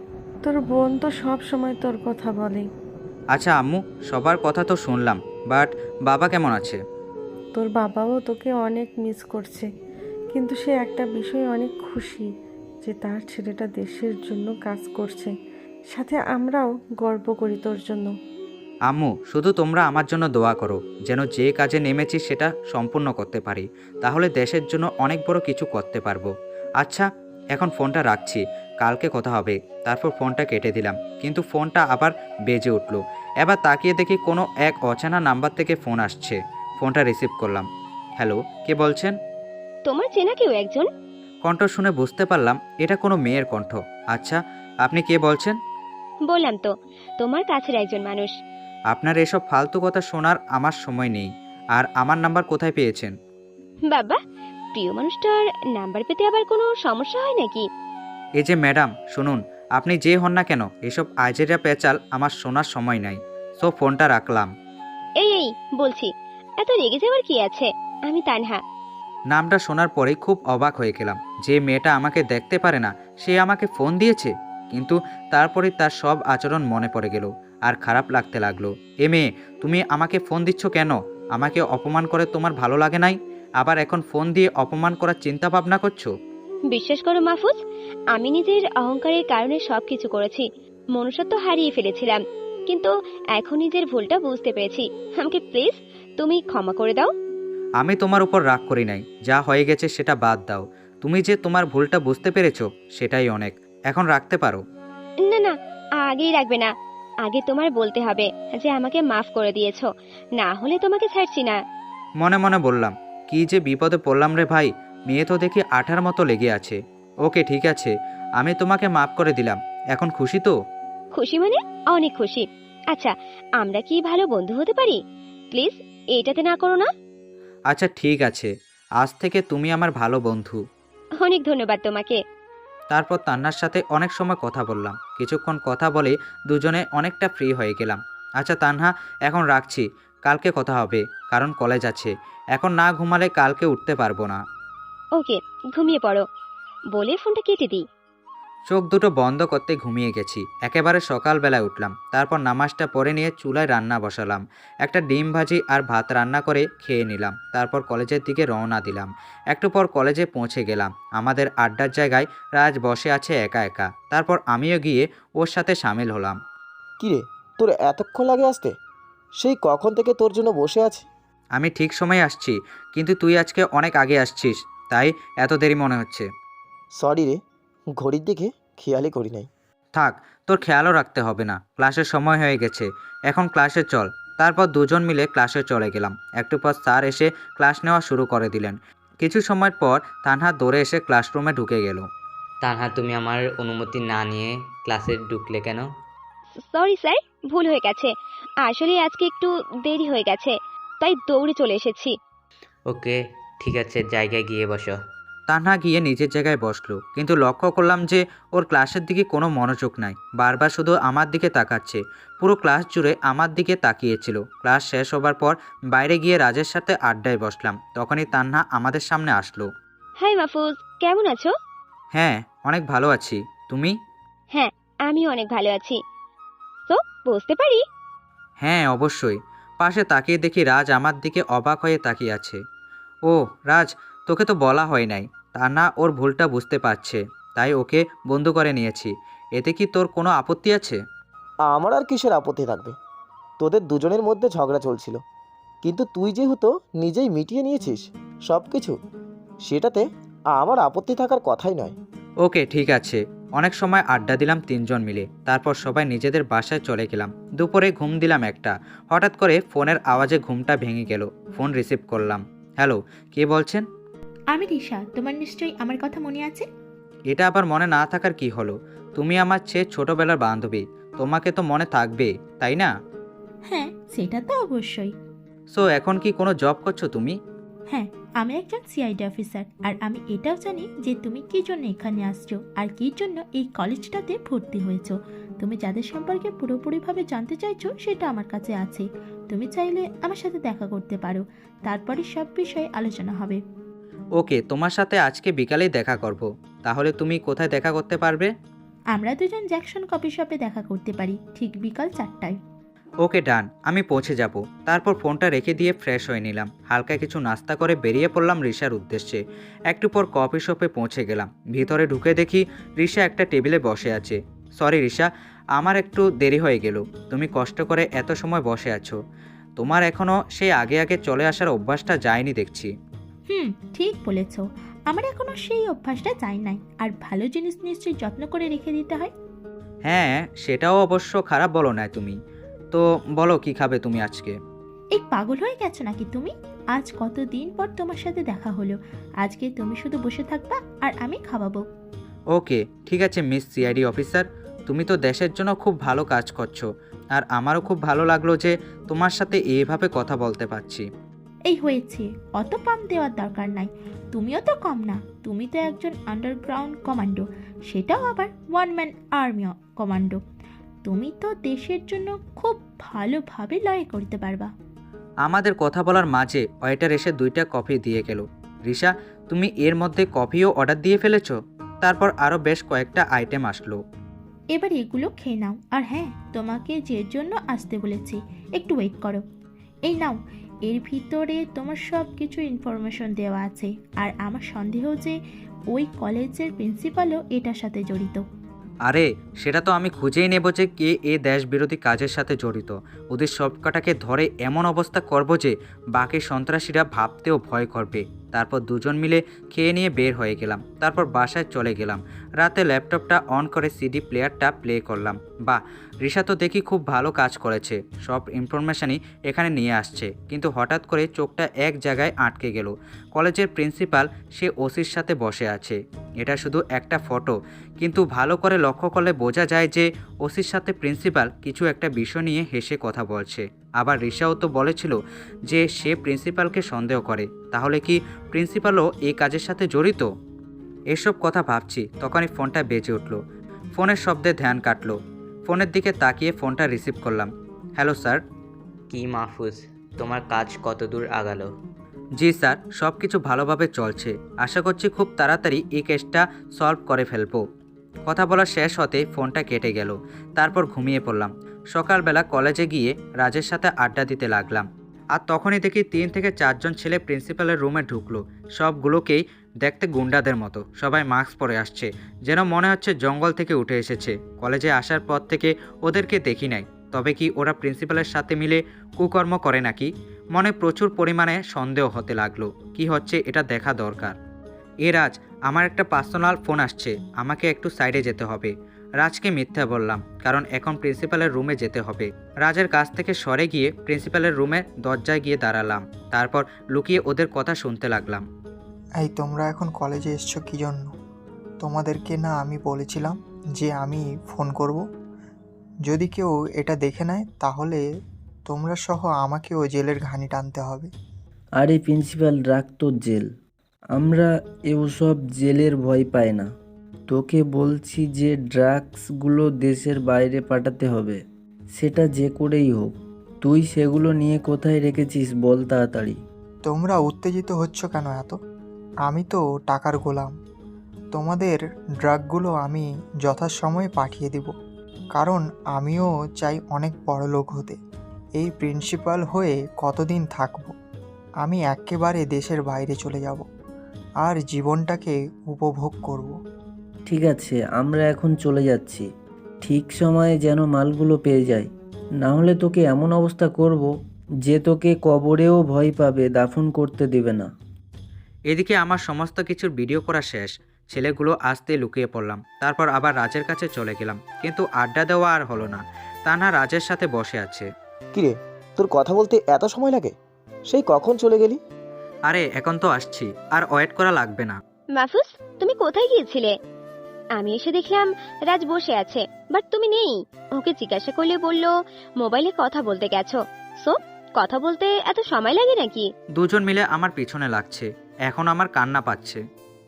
তোর বোন তো সব সময় তোর কথা বলে। আচ্ছা আম্মু, সবার কথা তো শুনলাম, বাট বাবা কেমন আছে? তোর বাবাও তোকে অনেক মিস করছে, কিন্তু সে একটা বিষয়ে অনেক খুশি যে তার ছেলেটা দেশের জন্য কাজ করছে। সাথে আমরাও গর্ব করি তোর জন্য। আম্মু, শুধু তোমরা আমার জন্য দোয়া করো, যেন যে কাজে নেমেছি সেটা সম্পূর্ণ করতে পারি। তাহলে দেশের জন্য অনেক বড় কিছু করতে পারবো। আচ্ছা, এখন ফোনটা রাখছি, কালকে কথা হবে। তারপর ফোনটা কেটে দিলাম, কিন্তু ফোনটা আবার বেজে উঠলো। এবার তাকিয়ে দেখি কোনো এক অচেনা নাম্বার থেকে ফোন আসছে। ফোনটা রিসিভ করলাম। হ্যালো, কে বলছেন? তোমার চেনা কেউ একজন? কণ্ঠ শুনে বুঝতে পারলাম এটা কোনো মেয়ের কণ্ঠ। আচ্ছা, আপনি কে বলছেন? বললাম তো, তোমার কাছের একজন মানুষ। আপনার এসব ফালতু কথা শোনার আমার সময় নেই। আর আমার নাম্বার কোথায় পেয়েছেন? বাবা, প্রিয় মানুষটার নাম্বার পেতে আবার কোনো সমস্যা হয় নাকি? এই যে ম্যাডাম শুনুন, আপনি যে হন না কেন, এসব আজেরিয়া পেঁচাল আমার শোনার সময় নাই। সো ফোনটা রাখলাম। এই এই বলছি, এত রেগে যাওয়ার কি আছে? আমি তানহা। নামটা শোনার পরেই খুব অবাক হয়ে গেলাম। যে মেয়েটা আমাকে দেখতে পারে না সে আমাকে ফোন দিয়েছে। কিন্তু তারপরে তার সব আচরণ মনে পড়ে গেল, আর খারাপ লাগতে লাগলো। এ মেয়ে, তুমি আমাকে ফোন দিচ্ছ কেন? আমাকে অপমান করে তোমার ভালো লাগে নাই? আবার এখন ফোন দিয়ে অপমান করার চিন্তা ভাবনা করছো? বিশ্বাস করো মাহফুজ, আমি নিজের অহংকারের কারণে সবকিছু করেছি। মনুষ্যত্ব হারিয়ে ফেলেছিলাম, কিন্তু এখন নিজের ভুলটা বুঝতে পেরেছি। আমাকে প্লিজ তুমি ক্ষমা করে দাও। আমি তোমার উপর রাগ করি নাই। যা হয়ে গেছে সেটা বাদ দাও। তুমি যে তোমার ভুলটা বুঝতে পেরেছো সেটাই অনেক। এখন রাখতে পারো। না না, আগেই রাখবে না। আগে তোমার বলতে হবে যে আমাকে মাফ করে দিয়েছো, না হলে তোমাকে ছাড়ছি না। মনে মনে বললাম, কি যে বিপদে পড়লাম রে ভাই। মেয়ে তো দেখি আঠার মতো লেগে আছে। ওকে ঠিক আছে, আমি তোমাকে মাফ করে দিলাম। এখন খুশি তো? খুশি মানে অনেক খুশি। আচ্ছা, আমরা কি ভালো বন্ধু হতে পারি? প্লিজ এইটাতে না করো না। আচ্ছা ঠিক আছে, আজ থেকে তুমি আমার ভালো বন্ধু। অনেক ধন্যবাদ তোমাকে। তারপর তান্নার সাথে অনেক সময় কথা বললাম। কিছুক্ষণ কথা বলে দুজনে অনেকটা ফ্রি হয়ে গেলাম। আচ্ছা তানহা, এখন রাখছি, কালকে কথা হবে, কারণ কলেজ আছে। এখন না ঘুমালে কালকে উঠতে পারবো না। ওকে, ঘুমিয়ে পড়ো। বলে ফোনটা কেটে দিই। চোখ দুটো বন্ধ করতে ঘুমিয়ে গেছি। একেবারে সকালবেলায় উঠলাম। তারপর নামাজটা পড়ে নিয়ে চুলায় রান্না বসালাম। একটা ডিম ভাজি আর ভাত রান্না করে খেয়ে নিলাম। তারপর কলেজের দিকে রওনা দিলাম। একটু পর কলেজে পৌঁছে গেলাম। আমাদের আড্ডার জায়গায় রাজ বসে আছে একা একা। তারপর আমিও গিয়ে ওর সাথে সামিল হলাম। কিরে, তোর এতক্ষণ লাগে আসতে? সেই কখন থেকে তোর জন্য বসে আছি। আমি ঠিক সময়ে আসছি, কিন্তু তুই আজকে অনেক আগে আসছিস, তাই এত দেরি মনে হচ্ছে। সরি রে, ঘড়ির দিকে খেয়ালই করি নাই। থাক, তোর খেয়ালও রাখতে হবে না। ক্লাসের সময় হয়ে গেছে, এখন ক্লাসে চল। তারপর দুজন মিলে ক্লাসে চলে গেলাম। একটু পর স্যার এসে ক্লাস নেওয়া শুরু করে দিলেন। কিছু সময় পর তানহা দৌড়ে এসে ক্লাসরুমে ঢুকে গেল। তানহা, তুমি আমার অনুমতি না নিয়ে ক্লাসে ঢুকলে কেন? সরি স্যার, ভুল হয়ে গেছে। আসলে আজকে একটু দেরি হয়ে গেছে, তাই দৌড়ে চলে এসেছি। ওকে, ঠিক আছে, জায়গায় গিয়ে বসো। তানহা গিয়ে নিজের জায়গায় বসলো, কিন্তু লক্ষ্য করলাম যে ওর ক্লাসের দিকে কোনো মনোযোগ নাই, বারবার শুধু আমার দিকে তাকাচ্ছে। পুরো ক্লাস জুড়ে আমার দিকে তাকিয়েছিল। ক্লাস শেষ হবার পর বাইরে গিয়ে রাজের সাথে আড্ডায় বসলাম। তখনই তানহা আমাদের সামনে আসলো। হাই মাহফুজ, কেমন আছো? হ্যাঁ, অনেক ভালো আছি। তুমি? হ্যাঁ, আমিও অনেক ভালো আছি। তো বসতে পারি? হ্যাঁ, অবশ্যই। পাশে তাকিয়ে দেখি রাজ আমার দিকে অবাক হয়ে তাকিয়ে আছে। ও রাজ, তোকে তো বলা হয় নাই। তান্না ওর ভুলটা বুঝতে পারছে, তাই ওকে বন্ধু করে নিয়েছি। এতে কি তোর কোনো আপত্তি আছে? আমার আর কিসের আপত্তি থাকবে? তোদের দুজনের মধ্যে ঝগড়া চলছিল, কিন্তু তুই যেহেতু নিজেই মিটিয়ে নিয়েছিস সব কিছু, সেটাতে আমার আপত্তি থাকার কথাই নয়। ওকে, ঠিক আছে। অনেক সময় আড্ডা দিলাম তিনজন মিলে, তারপর সবাই নিজেদের বাসায় চলে গেলাম। দুপুরে ঘুম দিলাম একটা। হঠাৎ করে ফোনের আওয়াজে ঘুমটা ভেঙে গেল। ফোন রিসিভ করলাম। হ্যালো, কে বলছেন? আমি রিশা, তোমার নিশ্চয়ই আমার কথা মনে আছে? এটা আবার মনে না থাকার কি হলো? তুমি আমার চেয়ে ছোটবেলার বান্ধবী, তোমাকে তো মনে থাকবে, তাই না? হ্যাঁ, সেটা তো অবশ্যই। সো এখন কি কোনো জব করছো তুমি? হ্যাঁ, আমি একজন সিআইডি অফিসার, আর আমি এটাও জানি যে তুমি কী জন্য এখানে আসছো আর কী জন্য এই কলেজটাতে ভর্তি হয়েছো। তুমি যাদের সম্পর্কে পুরোপুরিভাবে জানতে চাইছো সেটা আমার কাছে আছে। তুমি চাইলে আমার সাথে দেখা করতে পারো, তারপরে সব বিষয়ে আলোচনা হবে। ওকে, তোমার সাথে আজকে বিকালেই দেখা করব। তাহলে তুমি কোথায় দেখা করতে পারবে? আমরা দুজন জ্যাকসন কফি শপে দেখা করতে পারি ঠিক বিকাল 4টায়। ওকে, ডান। আমি পৌঁছে যাব। তারপর ফোনটা রেখে দিয়ে ফ্রেশ হয়ে নিলাম। হালকা কিছু নাস্তা করে বেরিয়ে পড়লাম রিশার উদ্দেশ্যে। একটু পর কফি শপে পৌঁছে গেলাম। ভিতরে ঢুকে দেখি রিশা একটা টেবিলে বসে আছে। সরি রিশা, আমার একটু দেরি হয়ে গেল। তুমি কষ্ট করে এত সময় বসে আছো। তোমার এখনও সেই আগে আগে চলে আসার অভ্যাসটা যায়নি দেখছি। ঠিক বলেছ, আমার এখনো সেই অভ্যাসটা যায় নাই। আর ভালো জিনিস নিশ্চয়ই যত্ন করে রেখে দিতে হয়। হ্যাঁ, সেটাও অবশ্য খারাপ বলো না তুমি। তো বলো, কি খাবে তুমি আজকে? এই পাগল হয়ে গেছো নাকি তুমি? আজ কতদিন পর তোমার সাথে দেখা হলো। আজকে তুমি শুধু বসে থাকবা আর আমি খাওয়াবো। ওকে, ঠিক আছে মিস সিআইডি অফিসার। তুমি তো দেশের জন্য খুব ভালো কাজ করছো, আর আমারও খুব ভালো লাগলো যে তোমার সাথে এইভাবে কথা বলতে পারছি। এই হয়েছে, অত পাম দেওয়ার দরকার নাই। তুমিও তো কম না, তুমি তো একজন আন্ডারগ্রাউন্ড কমান্ডো, সেটাও আবার ওয়ান ম্যান আর্মি কমান্ডো। তুমি তো দেশের জন্য খুব ভালোভাবে লড়াই করতে পারবা। আমাদের কথা বলার মাঝে ওয়েটার এসে 2টা কফি দিয়ে গেল। রিশা, তুমি এর মধ্যে কফিও অর্ডার দিয়ে ফেলেছো? তারপর আরও বেশ কয়েকটা আইটেম আসলো। এবার এগুলো খেয়ে নাও। আর হ্যাঁ, তোমাকে যে জন্য আসতে বলেছি, একটু ওয়েট করো। এই নাও, এর ভিতরে তোমার সব কিছু ইনফরমেশন দেওয়া আছে। আর আমার সন্দেহ যে ওই কলেজের প্রিন্সিপালও এটার সাথে জড়িত। আরে সেটা তো আমি খুঁজেই নেব যে কে এ দেশবিরোধী কাজের সাথে জড়িত। ওদের সবকটাকে ধরে এমন অবস্থা করব যে বাকি সন্ত্রাসীরা ভাবতেও ভয় করবে। তারপর দুজন মিলে খেয়ে নিয়ে বের হয়ে গেলাম। তারপর বাসায় চলে গেলাম। রাতে ল্যাপটপটা অন করে সিডি প্লেয়ারটা প্লে করলাম। বাহ, রিশা তো দেখি খুব ভালো কাজ করেছে, সব ইনফরমেশনই এখানে নিয়ে আসছে। কিন্তু হঠাৎ করে চোখটা এক জায়গায় আটকে গেল। কলেজের প্রিন্সিপাল সে ওসির সাথে বসে আছে। এটা শুধু একটা ফটো, কিন্তু ভালো করে লক্ষ্য করলে বোঝা যায় যে ওসির সাথে প্রিন্সিপাল কিছু একটা বিষয় নিয়ে হেসে কথা বলছে। আবার রিশাও তো বলেছিল যে সে প্রিন্সিপালকে সন্দেহ করে। তাহলে কি প্রিন্সিপালও এই কাজের সাথে জড়িত? এসব কথা ভাবছি, তখনই ফোনটা বেজে উঠল। ফোনের শব্দে ধ্যান কাটলো। ফোনের দিকে তাকিয়ে ফোনটা রিসিভ করলাম। Hello sir. কি মাহফুজ, তোমার কাজ কত দূর আগালো? জি স্যার, সব কিছু ভালোভাবে চলছে। আশা করছি খুব তাড়াতাড়ি এই কেসটা সলভ করে ফেলবো। কথা বলা শেষ হতেই ফোনটা কেটে গেল। তারপর ঘুমিয়ে পড়লাম। সকালবেলা কলেজে গিয়ে রাজের সাথে আড্ডা দিতে লাগলাম। আর তখনই দেখি 3 থেকে 4 জন ছেলে প্রিন্সিপালের রুমে ঢুকলো। সবগুলোকেই দেখতে গুন্ডাদের মতো। সবাই মাস্ক পরে আসছে, যেন মনে হচ্ছে জঙ্গল থেকে উঠে এসেছে। কলেজে আসার পর থেকে ওদেরকে দেখি নাই। তবে কি ওরা প্রিন্সিপালের সাথে মিলে কুকর্ম করে নাকি? মনে প্রচুর পরিমাণে সন্দেহ হতে লাগলো। কি হচ্ছে এটা দেখা দরকার। রাজ, আমার একটা পার্সোনাল ফোন আসছে, আমাকে একটু সাইডে যেতে হবে। রাজকে মিথ্যা বললাম, কারণ এখন প্রিন্সিপালের রুমে যেতে হবে। রাজের কাছ থেকে সরে গিয়ে প্রিন্সিপালের রুমে দরজায় গিয়ে দাঁড়ালাম। তারপর লুকিয়ে ওদের কথা শুনতে লাগলাম। এই তোমরা এখন কলেজে এসছো কী জন্য? তোমাদেরকে না আমি বলেছিলাম যে আমি ফোন করব? যদি কেউ এটা দেখে নেয় তাহলে তোমরা সহ আমাকেও জেলের ঘানি টানতে হবে। আরে প্রিন্সিপাল, রাখ তোর জেল। আমরা এসব জেলের ভয় পাই না। তোকে বলছি যে ড্রাগসগুলো দেশের বাইরে পাঠাতে হবে, সেটা যে করেই হোক। তুই সেগুলো নিয়ে কোথায় রেখেছিস বল তাড়াতাড়ি। তোমরা উত্তেজিত হচ্ছ কেন এত? আমি তো টাকার গোলাম। তোমাদের ড্রাগগুলো আমি যথাসময়ে পাঠিয়ে দিব, কারণ আমিও চাই অনেক বড় লোক হতে। এই প্রিন্সিপাল হয়ে কতদিন থাকবো? আমি একেবারে দেশের বাইরে চলে যাব আর জীবনটাকে উপভোগ করব। ঠিক আছে, আমরা এখন চলে যাচ্ছি। ঠিক সময়ে যেন মালগুলো পেয়ে যাই, না হলে তোকে এমন অবস্থা করব যে তোকে কবরেও ভয় পাবে, দাফন করতে দেবে না। এদিকে আমার সমস্ত কিছুর ভিডিও করা শেষ। ছেলেগুলো আসতে লুকিয়ে পড়লাম। তারপর আবার রাজের কাছে চলে গেলাম, কিন্তু আড্ডা দেওয়া আর হলো না। তানহা রাজের সাথে বসে আছে। কিরে, তোর কথা বলতে এত সময় লাগে? সেই কখন চলে গেলি? আরে এখন তো আসছি, আর ওয়েট করা লাগবে না। মাহফুজ, তুমি কোথায় গিয়েছিলে? আমি এসে দেখলাম রাজ বসে আছে, বাট তুমি নেই। ওকে জিজ্ঞাসা করলে বলল মোবাইলে কথা বলতে গেছো। সো কথা বলতে এত সময় লাগে নাকি? দুজন মিলে আমার পিছনে লাগছে। এখন আমার কান্না পাচ্ছে।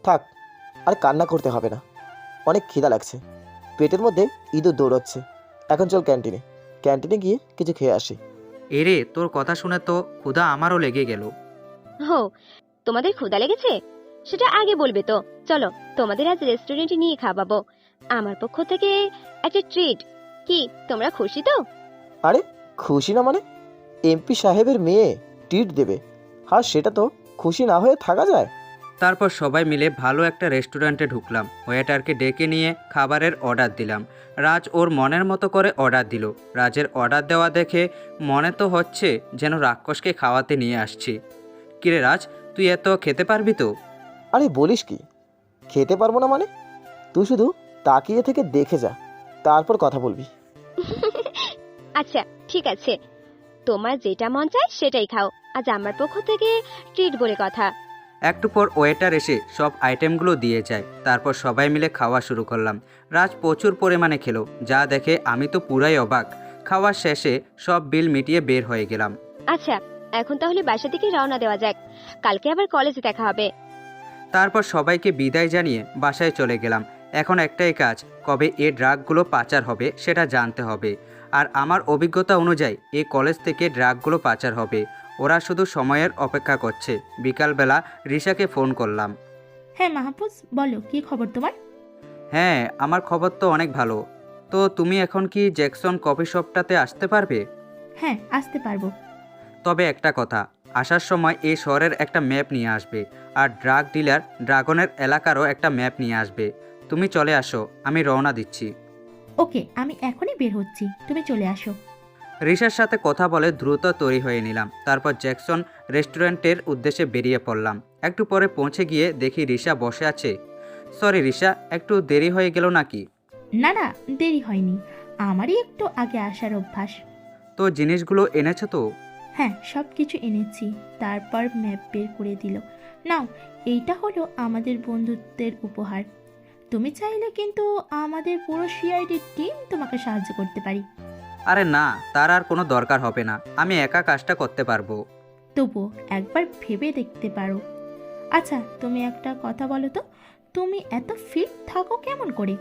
থাক, আর কান্না করতে হবে না। অনেক খিদা লাগছে, পেটের মধ্যে ইঁদুর দৌড়চ্ছে। এখন চল ক্যান্টিনে, ক্যান্টিনে গিয়ে কিছু খেয়ে আসি। এরে, তোর কথা শুনে তো ক্ষুধা আমারও লেগে গেল। হো, তোমাদের ক্ষুধা লেগেছে? সেটা আগে বলবে তো। চলো, তোমাদের আজ রেস্টুরেন্টে নিয়ে খাওয়াবো। আমার পক্ষ থেকে একটা ট্রিট। কি তোমরা খুশি তো? আরে খুশি না মানে? এমপি সাহেবের মেয়ে ট্রিট দেবে, আর সেটা তো খুশি না হয়ে থাকা যায়? তারপর সবাই মিলে ভালো একটা রেস্টুরেন্টে ঢুকলাম। ওয়েটারকে ডেকে নিয়ে খাবারের অর্ডার দিলাম। রাজ ওর মনের মতো করে অর্ডার দিল। রাজের অর্ডার দেওয়া দেখে মনে তো হচ্ছে যেন রাক্ষসকে খাওয়াতে নিয়ে আসছি। কিরে রাজ, তুই এত খেতে পারবি তো? আরে বলিস কি, খেতে পারবো না মানে? তুই শুধু তাকিয়ে থেকে দেখে যা, তারপর কথা বলবি। আচ্ছা ঠিক আছে, তোমার যেটা মন চায় সেটাই খাও। আজ আমার পক্ষ থেকে ট্রিট বলে কথা। একটু পর ওয়েটার এসে সব আইটেমগুলো দিয়ে যায়। তারপর সবাই মিলে খাওয়া শুরু করলাম। রাজ প্রচুর পরিমাণে খেলো, যা দেখে আমি তো পুরাই অবাক। খাওয়ার শেষে সব বিল মিটিয়ে বের হয়ে গেলাম। আচ্ছা, এখন তাহলে বাসা থেকে রওনা দেওয়া যাক। কালকে আবার কলেজে দেখা হবে। তারপর সবাইকে বিদায় জানিয়ে বাসায় চলে গেলাম। এখন একটাই কাজ, কবে এই ড্রাগগুলো পাচার হবে সেটা জানতে হবে। আর আমার অভিজ্ঞতা অনুযায়ী এই কলেজ থেকে ড্রাগগুলো পাচার হবে। ওরা শুধু সময়ের অপেক্ষা করছে। বিকালবেলা রিশাকে ফোন করলাম। হ্যাঁ মাহফুজ, বলো কি খবর তোমার? হ্যাঁ, আমার খবর তো অনেক ভালো। তো তুমি এখন কি জ্যাকসন কফি শপটাতে আসতে পারবে? হ্যাঁ, আসতে পারবো। তবে একটা কথা, আসার সময় এই শহরের একটা ম্যাপ নিয়ে আসবে, আর ড্রাগ ডিলার ড্রাগনের এলাকারও একটা ম্যাপ নিয়ে আসবে। তুমি চলে আসো, আমি রওনা দিচ্ছি। ওকে, আমি এখনই বের হচ্ছি, তুমি চলে আসো। রিশার সাথে কথা বলে দ্রুত তৈরি হয়ে নিলাম। তারপর জ্যাকসন রেস্টুরেন্টের উদ্দেশ্যে বেরিয়ে পড়লাম। একটু পরে পৌঁছে গিয়ে দেখি রিশা বসে আছে। সরি রিশা, একটু দেরি হয়ে গেল নাকি? না না, দেরি হয়নি, আমারই একটু আগে আসার অভ্যাস। তো জিনিসগুলো এনেছো তো? হ্যাঁ, সব কিছু এনেছি। তারপর ম্যাপ বের করে দিল। নাও, এইটা হলো আমাদের বন্ধুত্বের উপহার। তুমি চাইলে কিন্তু আমাদের পুরো সিআইডি টিম তোমাকে সাহায্য করতে পারি। আরে না, তার আর কোনো দরকার হবে না, আমি একা কাজটা করতে পারবো। তবুও একবার ভেবে দেখতে পারো। আচ্ছা, তুমি একটা কথা বলো তো, তুমি এত ফিট থাকো কেমন করে?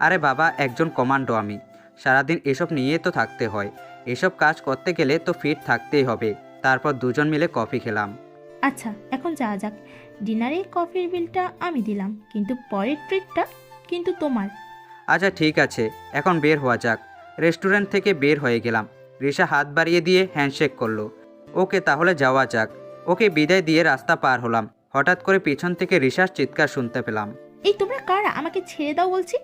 আরে বাবা, একজন কমান্ডো আমি। সারাদিন এসব নিয়ে তো থাকতে হয়। এসব কাজ করতে গেলে তো ফিট থাকতেই হবে। তারপর দুজন মিলে কফি খেলাম। আচ্ছা, এখন যাওয়া যাক। ডিনারে কফির বিলটা আমি দিলাম, কিন্তু পরের ট্রিটটা কিন্তু তোমার। আচ্ছা ঠিক আছে, এখন বের হওয়া যাক। রেস্টুরেন্ট থেকে বের হয়ে গেলাম। রিশা হাত বাড়িয়ে দিয়ে হ্যান্ডশেক করলো। ওকে, তাহলে যাওয়া যাক। ওকে বিদায় দিয়ে রাস্তা পার হলাম। হঠাৎ করে পিছন থেকে রিশার চিৎকার শুনতে পেলাম। এই তোমরা কারা? আমাকে ছেড়ে দাও বলছি।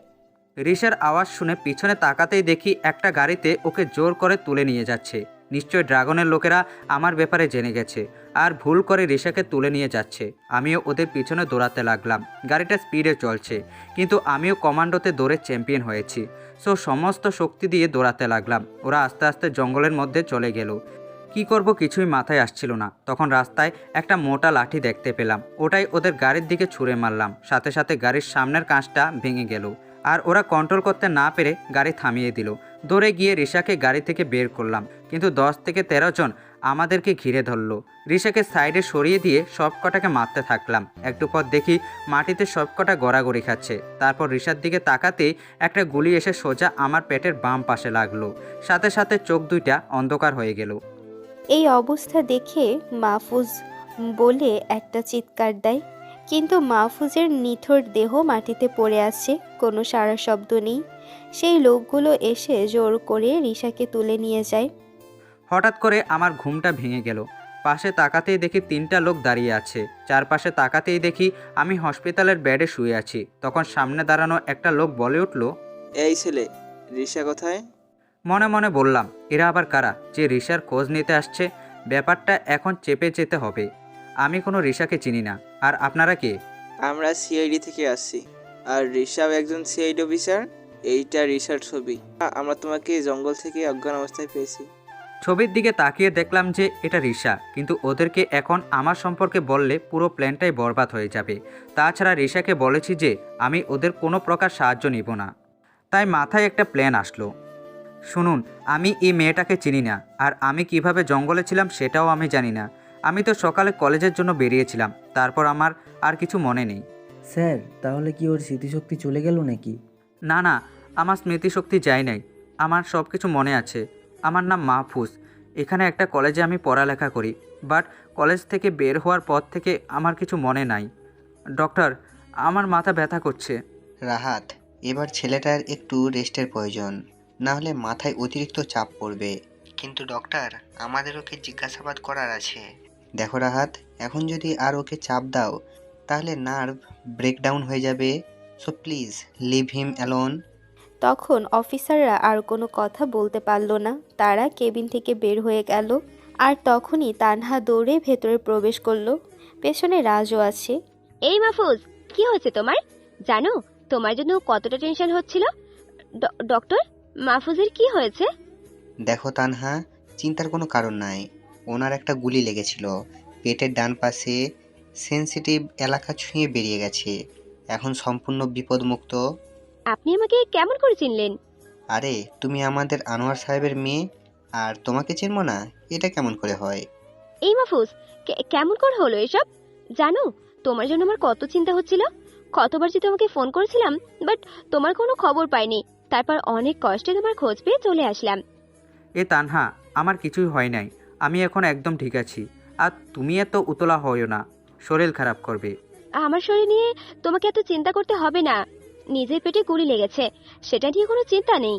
রিশার আওয়াজ শুনে পিছনে তাকাতেই দেখি একটা গাড়িতে ওকে জোর করে তুলে নিয়ে যাচ্ছে। নিশ্চয় ড্রাগনের লোকেরা আমার ব্যাপারে জেনে গেছে আর ভুল করে রিশাকে তুলে নিয়ে যাচ্ছে। আমিও ওদের পিছনে দৌড়াতে লাগলাম। গাড়িটা স্পিডে চলছে, কিন্তু আমিও কমান্ডোতে দৌড়ে চ্যাম্পিয়ন হয়েছি। সো সমস্ত শক্তি দিয়ে দৌড়াতে লাগলাম। ওরা আস্তে আস্তে জঙ্গলের মধ্যে চলে গেল। কি করব কিছুই মাথায় আসছিল না। তখন রাস্তায় একটা মোটা লাঠি দেখতে পেলাম। ওটাই ওদের গাড়ির দিকে ছুঁড়ে মারলাম। সাথে সাথে গাড়ির সামনের কাঁচটা ভেঙে গেল, আর ওরা কন্ট্রোল করতে না পেরে গাড়ি থামিয়ে দিল। দৌড়ে গিয়ে রিশাকে গাড়ি থেকে বের করলাম, কিন্তু 10 থেকে 13 জন আমাদেরকে ঘিরে ধরলো। রিশাকে সাইডে সরিয়ে দিয়ে সব কটাকে মারতে থাকলাম। একটু পর দেখি মাটিতে সব কটা গড়াগড়ি খাচ্ছে। তারপর রিশার দিকে তাকাতেই একটা গুলি এসে সোজা আমার পেটের বাম পাশে লাগলো। সাথে সাথে চোখ দুইটা অন্ধকার হয়ে গেল। এই অবস্থা দেখে মাহফুজ বলে একটা চিৎকার দেয়, কিন্তু মাহফুজের নিথর দেহ মাটিতে পড়ে আছে, কোনো সাড়া শব্দ নেই। সেই লোকগুলো এসে জোর করে রিশাকে তুলে নিয়ে যায়। হঠাৎ করে আমার ঘুমটা ভেঙে গেল। পাশে তাকাতেই দেখি 3টা লোক দাঁড়িয়ে আছে। চারপাশে তাকাতেই দেখি আমি হসপিটালের বেডে শুয়ে আছি। তখন সামনে দাঁড়ানো একটা লোক বলে উঠল, এই ছেলে, রিশা কোথায়? মনে মনে বললাম, এরা আবার কারা যে রিশার খোঁজ নিতে আসছে? ব্যাপারটা এখন চেপে যেতে হবে। আমি কোনো রিশাকে চিনি না। আর আপনারা কে? আমরা সিআইডি থেকে আসছি, আর রিশাও একজন সিআইডি অফিসার। এইটা রিশার ছবি। আমরা তোমাকে জঙ্গল থেকে অজ্ঞান অবস্থায় পেয়েছি। ছবির দিকে তাকিয়ে দেখলাম যে এটা রিশা, কিন্তু ওদেরকে এখন আমার সম্পর্কে বললে পুরো প্ল্যানটাই বরবাদ হয়ে যাবে। তাছাড়া রিশাকে বলেছি যে আমি ওদের কোনো প্রকার সাহায্য নিব না। তাই মাথায় একটা প্ল্যান আসলো। শুনুন, আমি এই মেয়েটাকে চিনি না, আর আমি কিভাবে জঙ্গলে ছিলাম সেটাও আমি জানি না। আমি তো সকালে কলেজের জন্য বেরিয়েছিলাম, তারপর আমার আর কিছু মনে নেই। স্যার, তাহলে কি ওর স্মৃতিশক্তি চলে গেল নাকি? না না, আমার স্মৃতিশক্তি যায় নাই। আমার সব কিছু মনে আছে। আমার নাম মাহফুজ। এখানে একটা কলেজে আমি পড়ালেখা করি, বাট কলেজ থেকে বের হওয়ার পর থেকে আমার কিছু মনে নাই। ডক্টর, আমার মাথা ব্যথা করছে। রাহাত, এবার ছেলেটার একটু রেস্টের প্রয়োজন, না হলে মাথায় অতিরিক্ত চাপ পড়বে। কিন্তু ডক্টর, আমাদের ওকে জিজ্ঞাসাবাদ করার আছে। দেখো রাহাত, এখন যদি আর ওকে চাপ দাও তাহলে নার্ভ ব্রেকডাউন হয়ে যাবে। So please leave him alone. তখন অফিসাররা আর কোনো কথা বলতে পারল না। তারা কেবিন থেকে বের হয়ে গেল। আর তখনই তানহা দৌড়ে ভেতরে প্রবেশ করলো। পেছনে রাজও আছে। এই মাহফুজ, কি হয়েছে তোমার? জানো তোমার জন্য কতটা টেনশন হচ্ছিল। ডক্টর, মাহফুজের কি হয়েছে? দেখো তানহা, চিন্তার কোনো কারণ নাই। ওনার একটা গুলি লেগেছিল পেটের ডান পাশে, সেনসিটিভ এলাকা ছুঁয়ে বেরিয়ে গেছে। এখন সম্পূর্ণ বিপদমুক্ত। আপনি আমাকে কেমন করে চিনলেন? আরে, তুমি আমাদের আনোয়ার সাহেবের মেয়ে, আর তোমাকে চিনবো না? এটা কেমন করে হয়? এই মাহফুজ, কেমন করে হলো এসব? জানো তোমার জন্য আমার কত চিন্তা হচ্ছিল। কতবার যে তোমাকে ফোন করেছিলাম, বাট তোমার কোনো খবর পাইনি। তারপর অনেক কষ্টে তোমার খোঁজ পেয়ে চলে আসলাম। এ তানহা, আমার কিছুই হয় নাই। আমি এখন একদম ঠিক আছি। আর তুমি এত উতলা হইও না, শরীর খারাপ করবে। আমার শরীর নিয়ে তোমাকে এত চিন্তা করতে হবে না। নিজের পেটে গুলি লেগেছে, সেটা নিয়ে কোনো চিন্তা নেই।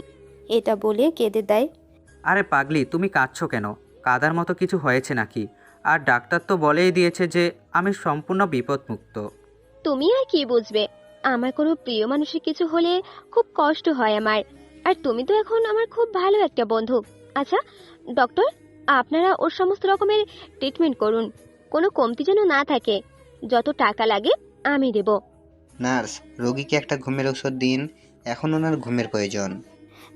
এটা বলে কেঁদে দেয়। আরে পাগলি, তুমি কাঁদছো কেন? কাদার মতো কিছু হয়েছে নাকি? আর ডাক্তার তো বলেই দিয়েছে যে আমি সম্পূর্ণ বিপদমুক্ত। তুমি আর কি বুঝবে? আমার কোনো প্রিয় মানুষের কিছু হলে খুব কষ্ট হয় আমার। আর তুমি তো এখন আমার খুব ভালো একটা বন্ধু। আচ্ছা ডক্টর, আপনারা ওর সমস্ত রকমের ট্রিটমেন্ট করুন, কোনো কমতি যেন না থাকে। যত টাকা লাগে আমি দেব। নার্স, রোগীকে একটা ঘুমের ওষুধ দিন, এখন ওনার ঘুমের প্রয়োজন।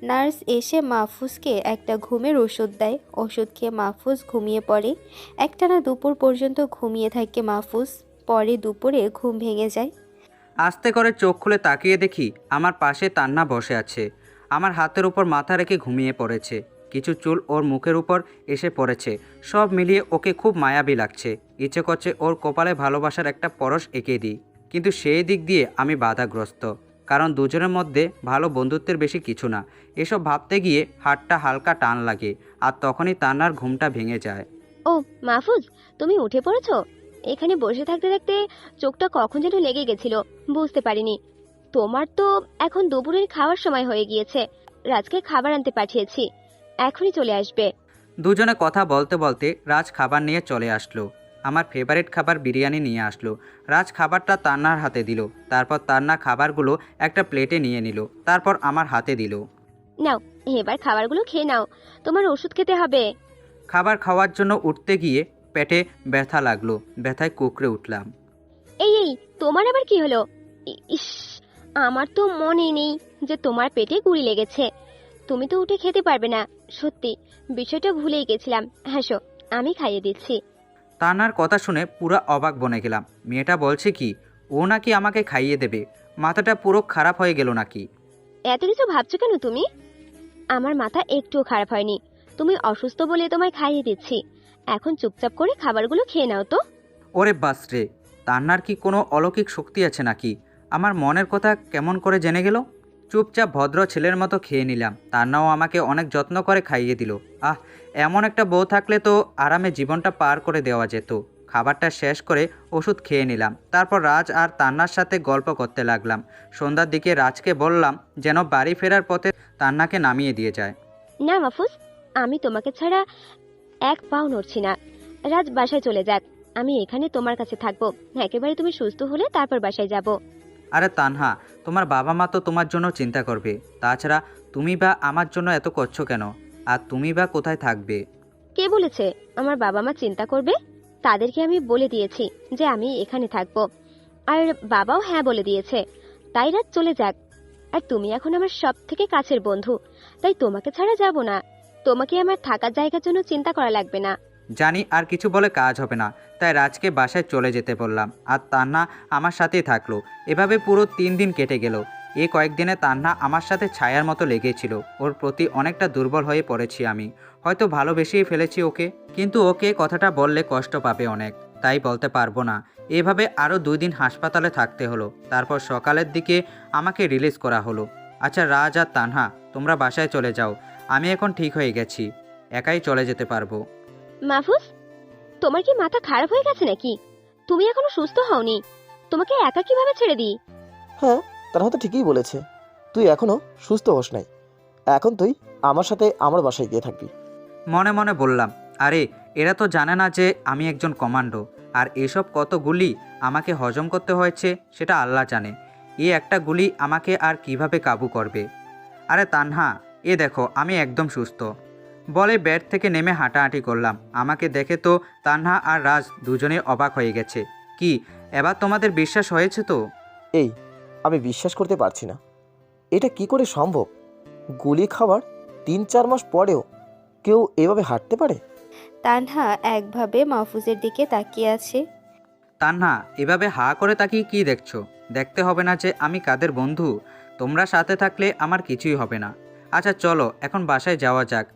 নার্স এসে মাহফুজকে একটা ঘুমের ওষুধ দেয়। ওষুধ খেয়ে মাহফুজ ঘুমিয়ে পড়ে। একটানা দুপুর পর্যন্ত ঘুমিয়ে থাকে মাহফুজ। পরে দুপুরে ঘুম ভেঙে যায়। আস্তে করে চোখ খুলে তাকিয়ে দেখি আমার পাশে তান্না বসে আছে। আমার হাতের উপর মাথা রেখে ঘুমিয়ে পড়েছে। কিছু চুল ওর মুখের উপর এসে পড়েছে। সব মিলিয়ে ওকে খুব মায়াবী লাগছে। ইচ্ছে করছে ওর কপালে ভালোবাসার একটা পরশ এঁকে দিই, কিন্তু সেই দিক দিয়ে আমি বাধাগ্রস্ত। কারণ দুজনের মধ্যে ভালো বন্ধুত্বের বেশি কিছু না। এসব ভাবতে গিয়ে হাতটা হালকা টান লাগে, আর তখনই তান্নার ঘুমটা ভেঙে যায়। ও মাহফুজ, তুমি উঠে পড়েছো? এখানে বসে থাকতে থাকতে চোখটা কখন যেন লেগে গেছিল, বুঝতে পারিনি। তোমার তো এখন দুপুরের খাওয়ার সময় হয়ে গিয়েছে। রাজকে খাবার আনতে পাঠিয়েছি, এখনই চলে আসবে। দুজনে কথা বলতে বলতে রাজ খাবার নিয়ে চলে আসলো। আমার ফেভারিট খাবার বিরিয়ানি নিয়ে আসলো। রাজ খাবারটা তান্নার হাতে দিল। তারপর তান্না খাবারগুলো একটা প্লেটে নিয়ে নিল। তারপর আমার হাতে দিল। নাও, এবার খাবারগুলো খেয়ে নাও, তোমার ওষুধ খেতে হবে। খাবার খাওয়ার জন্য উঠতে গিয়ে পেটে ব্যথা লাগলো। ব্যথায় কুঁকড়ে উঠলাম। এই এই, তোমার আবার কি হলো? ইস, আমার তো মনে নেই যে তোমার পেটে গুলি লেগেছে। তুমি তো উঠে খেতে পারবে না। সত্যি, বিষয়টা ভুলেই গেছিলাম। হাসো, আমি খাইয়ে দিচ্ছি। তান্নার কথা শুনে পুরো অবাক বনে গেলাম। মেয়েটা বলছে কি ও নাকি আমাকে খাইয়ে দেবে? মাথাটা পুরো খারাপ হয়ে গেল নাকি? এত কিছু ভাবছো কেন তুমি? আমার মাথা একটুও খারাপ হয়নি। তুমি অসুস্থ বলে তোমায় খাইয়ে দিচ্ছি, এখন চুপচাপ করে খাবারগুলো খেয়ে নাও তো। ওরে বাস রে, তান্নার কি কোনো অলৌকিক শক্তি আছে নাকি? আমার মনের কথা কেমন করে জেনে গেল? চুপচাপ ভদ্র ছেলের মতো খেয়ে নিলাম। তান্নাও আমাকে অনেক যত্ন করে খাইয়ে দিল। আহ, এমন একটা বউ থাকলে তো আরামে জীবনটা পার করে দেওয়া যেত। খাবারটা শেষ করে ওষুধ খেয়ে নিলাম। তারপর রাজ আর তান্নার সাথে গল্প করতে লাগলাম। সন্ধ্যার দিকে রাজকে বললাম যেন বাড়ি ফেরার পথে তান্নাকে নামিয়ে দিয়ে যায়। না মাহফুজ, আমি তোমাকে ছাড়া এক পাও নড়ছি না। রাজ বাসায় চলে যাক, আমি এখানে তোমার কাছে থাকবো। একেবারে তুমি সুস্থ হলে তারপর বাসায় যাব। আরে তানহা, তোমার বাবা মা তো তোমার জন্য চিন্তা করবে। তাছাড়া তুমি বা আমার জন্য এত করছো কেন? আর তুমি বা কোথায় থাকবে? কে বলেছে আমার বাবা মা চিন্তা করবে? তাদেরকে আমি বলে দিয়েছি যে আমি এখানে থাকবো, আর বাবাও হ্যাঁ বলে দিয়েছে। তাই রাত চলে যাক। আর তুমি এখন আমার সব থেকে কাছের বন্ধু, তাই তোমাকে ছাড়া যাব না। তোমাকে আমার থাকার জায়গার জন্য চিন্তা করা লাগবে না। জানি আর কিছু বলে কাজ হবে না, তাই রাজকে বাসায় চলে যেতে বললাম। আর তান্না আমার সাথেই থাকলো। এভাবে পুরো 3 দিন কেটে গেল। এই কয়েকদিনে তান্না আমার সাথে ছায়ার মতো লেগেছিল। ওর প্রতি অনেকটা দুর্বল হয়ে পড়েছি আমি। হয়তো ভালোবেসেই ফেলেছি ওকে, কিন্তু ওকে কথাটা বললে কষ্ট পাবে অনেক, তাই বলতে পারবো না। এভাবে আরও 2 দিন হাসপাতালে থাকতে হলো। তারপর সকালের দিকে আমাকে রিলিজ করা হলো। আচ্ছা রাজ আর তানহা, তোমরা বাসায় চলে যাও। আমি এখন ঠিক হয়ে গেছি, একাই চলে যেতে পারবো। মাহফুজ, তোমার কি মাথা খারাপ হয়ে গেছে নাকি? তুমি এখনো সুস্থ হওনি, তোমাকে একা কিভাবে ছেড়ে দিই? হ্যাঁ, তারা হয়তো ঠিকই বলেছে। তুই এখনো সুস্থ হোস নাই। এখন তুই আমার সাথে আমার বাসায় গিয়ে থাকবি। মনে মনে বললাম, আরে এরা তো জানে না যে আমি একজন কমান্ডো। আর এসব কত গুলি আমাকে হজম করতে হয়েছে সেটা আল্লাহ জানে। এই একটা গুলি আমাকে আর কিভাবে কাবু করবে? আরে তানহা, এ দেখো আমি একদম সুস্থ। বলে বেড থেকে নেমে হাঁটাহাঁটি করলাম। আমাকে দেখে তো তানহা আর রাজ দুজনেই অবাক হয়ে গেছে। কি এবার তোমাদের বিশ্বাস হয়েছে তো? এই, আমি বিশ্বাস করতে পারছি না। এটা কি করে সম্ভব? গুলি খাওয়ার 3-4 মাস পরেও কেউ এভাবে হাঁটতে পারে? তানহা একভাবে মাহফুজের দিকে তাকিয়ে আছে। তান্না, এভাবে হা করে তাকিয়ে কি দেখছো? দেখতে হবে না যে আমি কাদের বন্ধু? তোমরা সাথে থাকলে আমার কিছুই হবে না। আচ্ছা চলো এখন বাসায় যাওয়া যাক।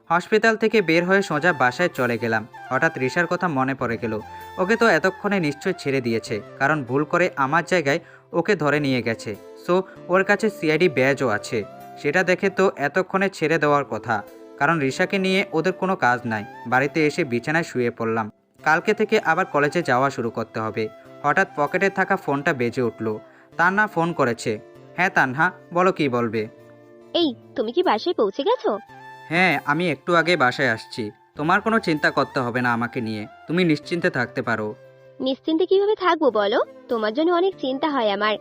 হসপিটাল থেকে বের হয়ে সোজা বাসায় চলে গেলাম। হঠাৎ রিশার কথা মনে পড়ে গেল। ওকে তো এতক্ষণে নিশ্চয় ছেড়ে দিয়েছে, কারণ ভুল করে আমার জায়গায় ওকে ধরে নিয়ে গেছে। সো ওর কাছে সিআইডি ব্যাজও আছে। সেটা দেখে তো এতক্ষণে ছেড়ে দেওয়ার কথা, কারণ রিশাকে নিয়ে ওদের কোনো কাজ নাই। বাড়িতে এসে বিছানায় শুয়ে পড়লাম। কালকে থেকে আবার কলেজে যাওয়া শুরু করতে হবে। হঠাৎ পকেটে থাকা ফোনটা বেজে উঠল। তান্না ফোন করেছে। হ্যাঁ তানহা, বলো কি বলবে? এই, তুমি কি বাসায় পৌঁছে গেছো? হ্যাঁ, আমি একটু আগে বাসায় আসছি। তোমার কোনো চিন্তা করতে হবে না আমাকে নিয়ে, তুমি নিশ্চিন্তে থাকতে পারো। নিশ্চিন্তে কিভাবে থাকবো বলো? তোমার জন্য অনেক চিন্তা হয় আমার।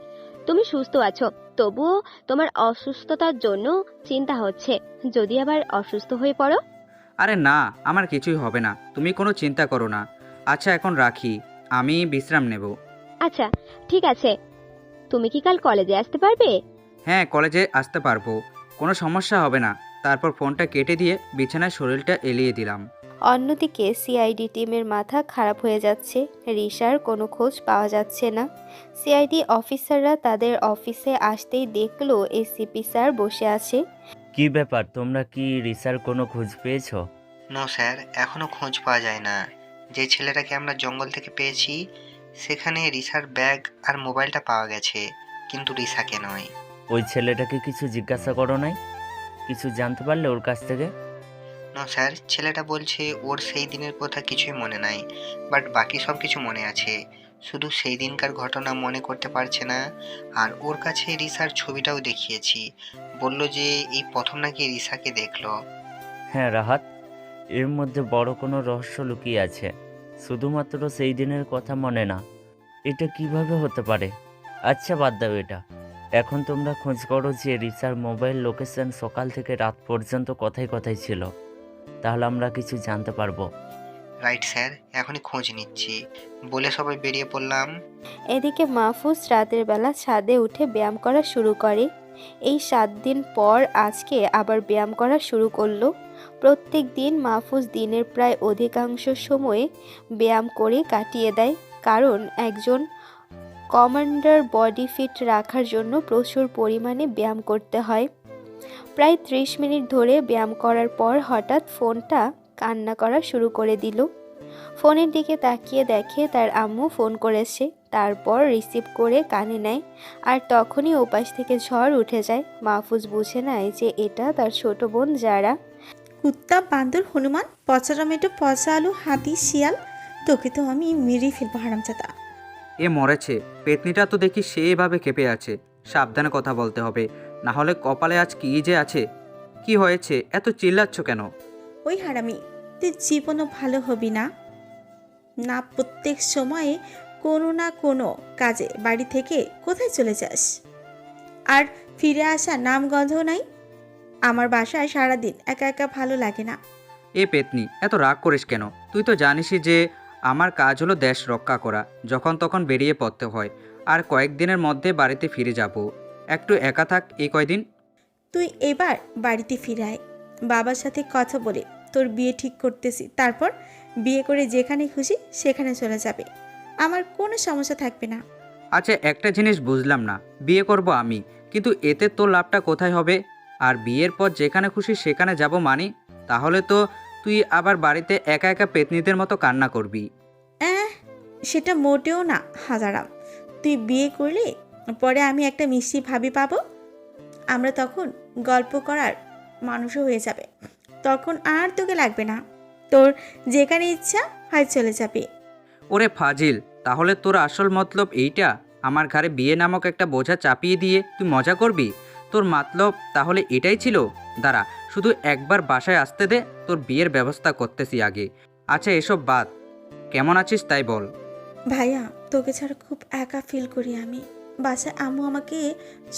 তুমি সুস্থ আছো, তবুও তোমার অসুস্থতার জন্য চিন্তা হচ্ছে। যদি আবার অসুস্থ হয়ে পড়ো? আরে না, আমার কিছুই হবে না, তুমি কোনো চিন্তা করো না। আচ্ছা এখন রাখি, আমি বিশ্রাম নেব। আচ্ছা ঠিক আছে। তুমি কি কাল কলেজে আসতে পারবে? হ্যাঁ, কলেজে আসতে পারবো, কোনো সমস্যা হবে না। তারপর ফোনটা কেটে দিয়ে বিছানায় শরীরটা এলিয়ে দিলাম। অন্যদিকে সিআইডি টিমের মাথা খারাপ হয়ে যাচ্ছে। রিশার কোনো খোঁজ পাওয়া যাচ্ছে না। সিআইডি অফিসাররা তাদের অফিসে আসতেই দেখলো এসিপি স্যার বসে আছে। কি ব্যাপার, তোমরা কি রিসার কোনো খোঁজ পেয়েছো? নো স্যার, এখনো খোঁজ পাওয়া যায় না। যে ছেলেটাকে আমরা জঙ্গল থেকে পেয়েছি সেখানে রিসার ব্যাগ আর মোবাইলটা পাওয়া গেছে, কিন্তু রিসাকে নয়। ওই ছেলেটাকে কিছু জিজ্ঞাসা করো নাই? কিছু জানতে পারলে ওর কাছ থেকে? নো স্যার, ছেলেটা বলছে ওর সেই দিনের কথা কিছুই মনে নাই, বাট বাকি সব কিছু মনে আছে। শুধু সেই দিনকার ঘটনা মনে করতে পারছে না। আর ওর কাছে রিসার ছবিটাও দেখিয়েছি, বলল যে এই প্রথম নাকি রিসাকে দেখলো। হ্যাঁ রাহাত, এর মধ্যে বড় কোনো রহস্য লুকিয়ে আছে। শুধুমাত্র সেই দিনের কথা মনে না, এটা কিভাবে হতে পারে? আচ্ছা বাদ দাও এটা। এখন তোমরা খোঁজ করো যে রিসার মোবাইল লোকেশন সকাল থেকে রাত পর্যন্ত কোথায় কোথায় ছিল, তাহলে আমরা কিছু জানতে পারবো। রাইট স্যার, এখনই খোঁজ নিচ্ছি বলে সবাই বেরিয়ে পড়লাম। এদিকে মাহফুজ রাতের বেলা ছাদে উঠে ব্যায়াম করা শুরু করে। এই 7 দিন পর আজকে আবার ব্যায়াম করা শুরু করলো। প্রত্যেক দিন মাহফুজ দিনের প্রায় অধিকাংশ সময়ে ব্যায়াম করে কাটিয়ে দেয়, কারণ একজন কমান্ডার বডি ফিট রাখার জন্য প্রচুর পরিমাণে ব্যায়াম করতে হয়। প্রায় 30 মিনিট ধরে ব্যায়াম করার পর হঠাৎ ফোনটা কান্না করা শুরু করে দিল। ফোনের দিকে তাকিয়ে দেখে তার আম্মু ফোন করেছে। তারপর রিসিভ করে কানে নেয়, আর তখনই ওপাশ থেকে ঝড় উঠে যায়। মাহফুজ বুঝে নেয় যে এটা তার ছোট বোন যারা। কুত্তা, বান্দর, হনুমান, পচা টমেটো, পচা আলু, হাতি, শিয়াল, তোকে তো আমি মেরেই ফেলবো হারামজাদা। এ মরেছে, পেতনিটা তো দেখি সেভাবে কেঁপে আছে। সাবধানে কথা বলতে হবে, না হলে কপালে আজ কি যে আছে। কি হয়েছে, এত চিল্লাচ্ছ কেন? ওই হারামি, তুই জীবনও ভালো হবি না। না প্রত্যেক সময়ে কোনো না কোনো কাজে বাড়ি থেকে কোথায় চলে যাস, আর ফিরে আসা নামগন্ধ নাই। আমার বাসায় সারাদিন একা একা ভালো লাগে না। এ পেতনি, এত রাগ করিস কেন? তুই তো জানিসই যে আমার কাজ হলো দেশ রক্ষা করা। যখন তখন বেরিয়ে পড়তে হয়, আর কয়েকদিনের মধ্যে বাড়িতে ফিরে যাব। একটু একা থাক এই কয়দিন। তুই এবার বাড়িতে ফিরে আয়, বাবার সাথে কথা বলে তোর বিয়ে ঠিক করতেছি। তারপর বিয়ে করে যেখানে খুশি সেখানে চলে যাবে, আমার কোনো সমস্যা থাকবে না। আচ্ছা, একটা জিনিস বুঝলাম না, বিয়ে করব আমি, কিন্তু এতে তোর লাভটা কোথায় হবে? আর বিয়ের পর যেখানে খুশি সেখানে যাব মানে? তাহলে তো তুই আবার বাড়িতে একা একা পেতনিদের মতো কান্না করবি। সেটা মোটেও না হাজারাম। তুই বিয়ে করলে পরে আমি একটা মিষ্টি ভাবি পাবো, আমরা তখন গল্প করার মানুষও হয়ে যাবে। তখন আর তোকে লাগবে না, তোর যেখানে ইচ্ছা হয় চলে যাবে। ওরে ফাজিল, তাহলে তোর আসল মতলব এইটা? আমার ঘরে বিয়ে নামক একটা বোঝা চাপিয়ে দিয়ে তুই মজা করবি? তোর মতলব তাহলে এটাই ছিল? দাঁড়া, শুধু একবার বাসায় আসতে দে, তোর বিয়ের ব্যবস্থা করতেছি আগে। আচ্ছা এসব বাদ, কেমন আছিস তাই বল। ভাইয়া, তোকে ছাড়া খুব একা ফিল করি আমি। বাসায় আম্মু আমাকে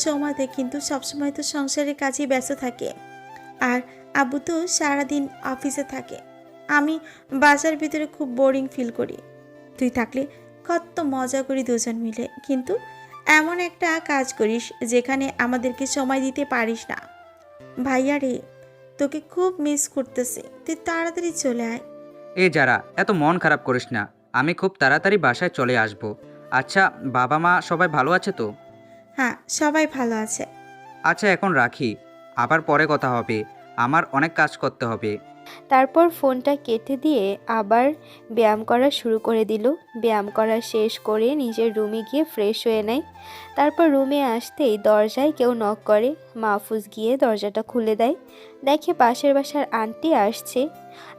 সময় দেয়, কিন্তু সবসময় তো সংসারের কাজেই ব্যস্ত থাকে, আর আব্বু তো সারাদিন অফিসে থাকে। আমি বাসার ভিতরে খুব বোরিং ফিল করি। তুই থাকলে কত মজা করি দুজন মিলে, কিন্তু এমন একটা কাজ করিস যেখানে আমাদেরকে সময় দিতে পারিস না। ভাইয়া রে, তোকে খুব মিস করতেছি, তুই তাড়াতাড়ি চলে আয়। যারা, এত মন খারাপ করিস না, আমি খুব তাড়াতাড়ি বাসায় চলে আসব। আচ্ছা, বাবা মা সবাই ভালো আছে তো? হ্যাঁ, সবাই ভালো আছে। আচ্ছা এখন রাখি, আবার পরে কথা হবে, আমার অনেক কাজ করতে হবে। তারপর ফোনটা কেটে দিয়ে আবার ব্যায়াম করা শুরু করে দিল। ব্যায়াম করা শেষ করে নিজের রুমে গিয়ে ফ্রেশ হয়ে নেয়। তারপর রুমে আসতেই দরজায় কেউ নক করে। মাহফুজ গিয়ে দরজাটা খুলে দেয়, দেখে পাশের বাসার আন্টি আসছে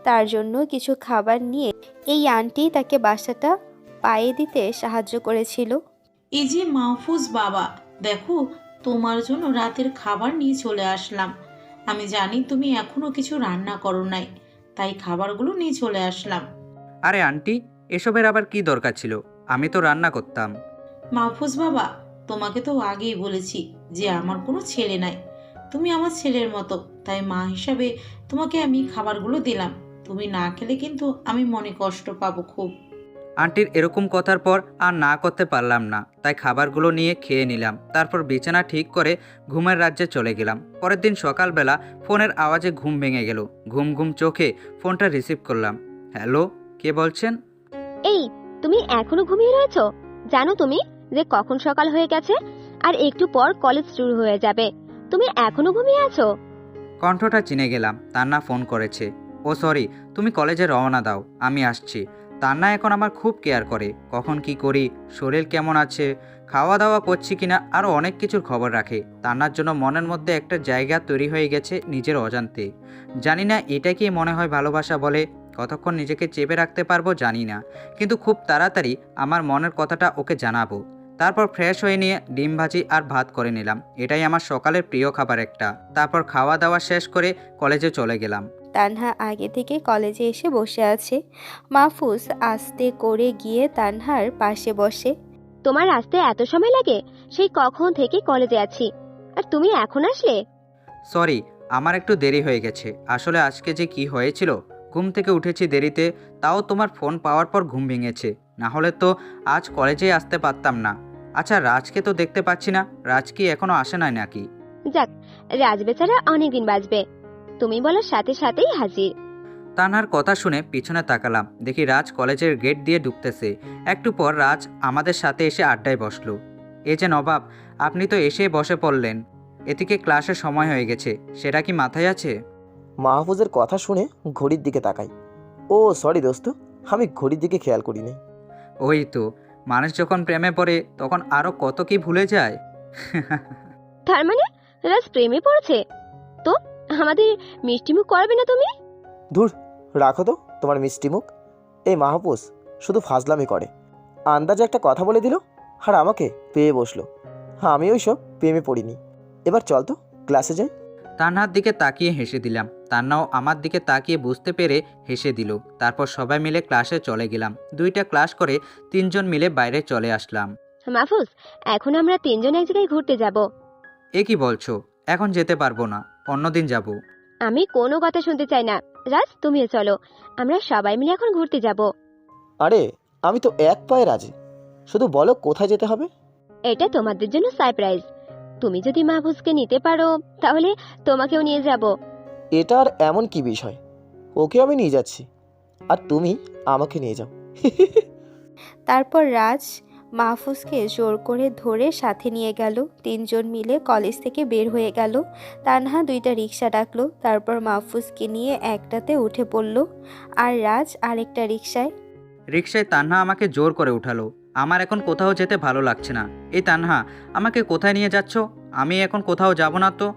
তার জন্য কিছু খাবার নিয়ে। এই আন্টি তাকে বাসাটা পায়ে দিতে সাহায্য করেছিল। এই যে মাহফুজ বাবা, দেখো তোমার জন্য রাতের খাবার নিয়ে চলে আসলাম। আমি জানি তুমি এখনো কিছু রান্না করো নাই, তাই খাবারগুলো নিয়ে চলে আসলাম। আরে আন্টি, এসবের আবার কি দরকার ছিল? আমি তো রান্না করতাম। মাহফুজ বাবা, তোমাকে তো আগেই বলেছি যে আমার কোনো ছেলে নাই, তুমি আমার ছেলের মতো, তাই মা হিসাবে তোমাকে আমি খাবারগুলো দিলাম। তুমি না খেলে কিন্তু আমি মনে কষ্ট পাবো খুব। আন্টির এরকম কথার পর আর না করতে পারলাম না, তাই খাবারগুলো নিয়ে খেয়ে নিলাম। তারপর বিছানা ঠিক করে ঘুমের রাজ্যে চলে গেলাম। পরের দিন সকালবেলা ফোনের আওয়াজে ঘুম ভেঙে গেল। ঘুম ঘুম চোখে ফোনটা রিসিভ করলাম। হ্যালো, কে বলছেন? এই, তুমি এখনো ঘুমিয়ে রয়েছো? জানো তুমি যে কখন সকাল হয়ে গেছে, আর একটু পর কলেজ শুরু হয়ে যাবে, তুমি এখনো ঘুমিয়ে আছো? কণ্ঠটা চিনে গেলাম, তান্না ফোন করেছে। ও সরি, তুমি কলেজে রওনা দাও, আমি আসছি। তান্না এখন আমার খুব কেয়ার করে, কখন কি করি, শরীর কেমন আছে, খাওয়া দাওয়া করছি কিনা, আরও অনেক কিছুর খবর রাখে। তান্নার জন্য মনের মধ্যে একটা জায়গা তৈরি হয়ে গেছে নিজের অজান্তে। জানি না এটা কি মনে হয় ভালোবাসা বলে, কতক্ষণ নিজেকে চেপে রাখতে পারবো জানি না, কিন্তু খুব তাড়াতাড়ি আমার মনের কথাটা ওকে জানাবো। তারপর ফ্রেশ হয়ে নিয়ে ডিম ভাজি আর ভাত করে নিলাম, এটাই আমার সকালের প্রিয় খাবার একটা। তারপর খাওয়া দাওয়া শেষ করে কলেজে চলে গেলাম। তানহা আগে থেকে কলেজে এসে বসে আছে। মাহফুজ আস্তে করে গিয়ে তানহার পাশে বসে। তোমার আসতে এত সময় লাগে? সেই কখন থেকে কলেজে আছি, আর তুমি এখন আসলে? সরি, আমার একটু দেরি হয়ে গেছে। আসলে আজকে যে কি হয়েছিল, ঘুম থেকে উঠেছি দেরিতে, তাও তোমার ফোন পাওয়ার পর ঘুম ভেঙেছে, না হলে তো আজ কলেজে আসতে পারতাম না। আচ্ছা, রাজকে তো দেখতে পাচ্ছি না, রাজ কি এখনো আসে নাই নাকি? যাক, রাজ বেচারা অনেকদিন বাঁচবে, তুমি বলার সাথে সাথেই হাজির। তানহার কথা শুনে পিছনে তাকালাম, দেখি রাজ কলেজের গেট দিয়ে ঢুকতেছে। একটু পর রাজ আমাদের সাথে এসে আড্ডায় বসলো। এই যে নবাব, আপনি তো এসে বসে পড়লেন, এদিকে ক্লাসের সময় হয়ে গেছে, সেটা কি মাথায় আছে? মাহফুজের কথা শুনে ঘড়ির দিকে তাকাই। ও সরি দোস্ত, আমি ঘড়ির দিকে খেয়াল করিনি। ওই তো, মানুষ যখন প্রেমে পড়ে তখন আরও কত কি ভুলে যায়। তার মানে রাজ প্রেমে পড়েছে? তো আমাদের মিষ্টিমুখ করবে না তুমি? ধুর, রাখো তো তোমার মিষ্টি মুখ। এই মাহফুজ শুধু ফাজলামি করে, আন্দাজে একটা কথা বলে দিল আর আমাকে পেয়ে বসলো। আমি ওই সব প্রেমে পড়িনি। এবার চল তো ক্লাসে যাই। তান্নার দিকে তাকিয়ে হেসে দিলাম, তান্নাও আমার দিকে তাকিয়ে বুঝতে পেরে হেসে দিল। তারপর সবাই মিলে ক্লাসে চলে গেলাম। 2টা ক্লাস করে 3জন মিলে বাইরে চলে আসলাম। মাহফুজ, এখন আমরা 3জন এক জায়গায় ঘুরতে যাব। এ কি বলছো? এখন যেতে পারবো না, অন্যদিন যাব। আমি কোনো কথা শুনতে চাই না। রাজ, তুমিও চলো, আমরা সবাই মিলে এখন ঘুরতে যাব। আরে আমি তো এক পায়ে রাজি, শুধু বলো কোথায় যেতে হবে। এটা তোমাদের জন্য সারপ্রাইজ। তুমি যদি মাহফুজকে নিতে পারো তাহলে তোমাকেও নিয়ে যাব। এটা আর এমন কি বিষয়, ওকে আমি নিয়ে যাচ্ছি আর তুমি আমাকে নিয়ে যাও। তারপর রাজ মাহফুজকে জোর করে ধরে সাথে নিয়ে গেল। 3জন মিলে কলেজ থেকে বের হয়ে গেল। তানহা 2টা রিক্সা ডাকলো, তারপর মাহফুজকে নিয়ে একটাতে উঠে পড়ল আর রাজ আরেকটা রিক্সায়। রিক্সায় তান্হা আমাকে জোর করে উঠালো। আমার এখন কোথাও যেতে ভালো লাগছে না। এই তান্হা, আমাকে কোথায় নিয়ে যাচ্ছ? আমি এখন কোথাও যাব না তো।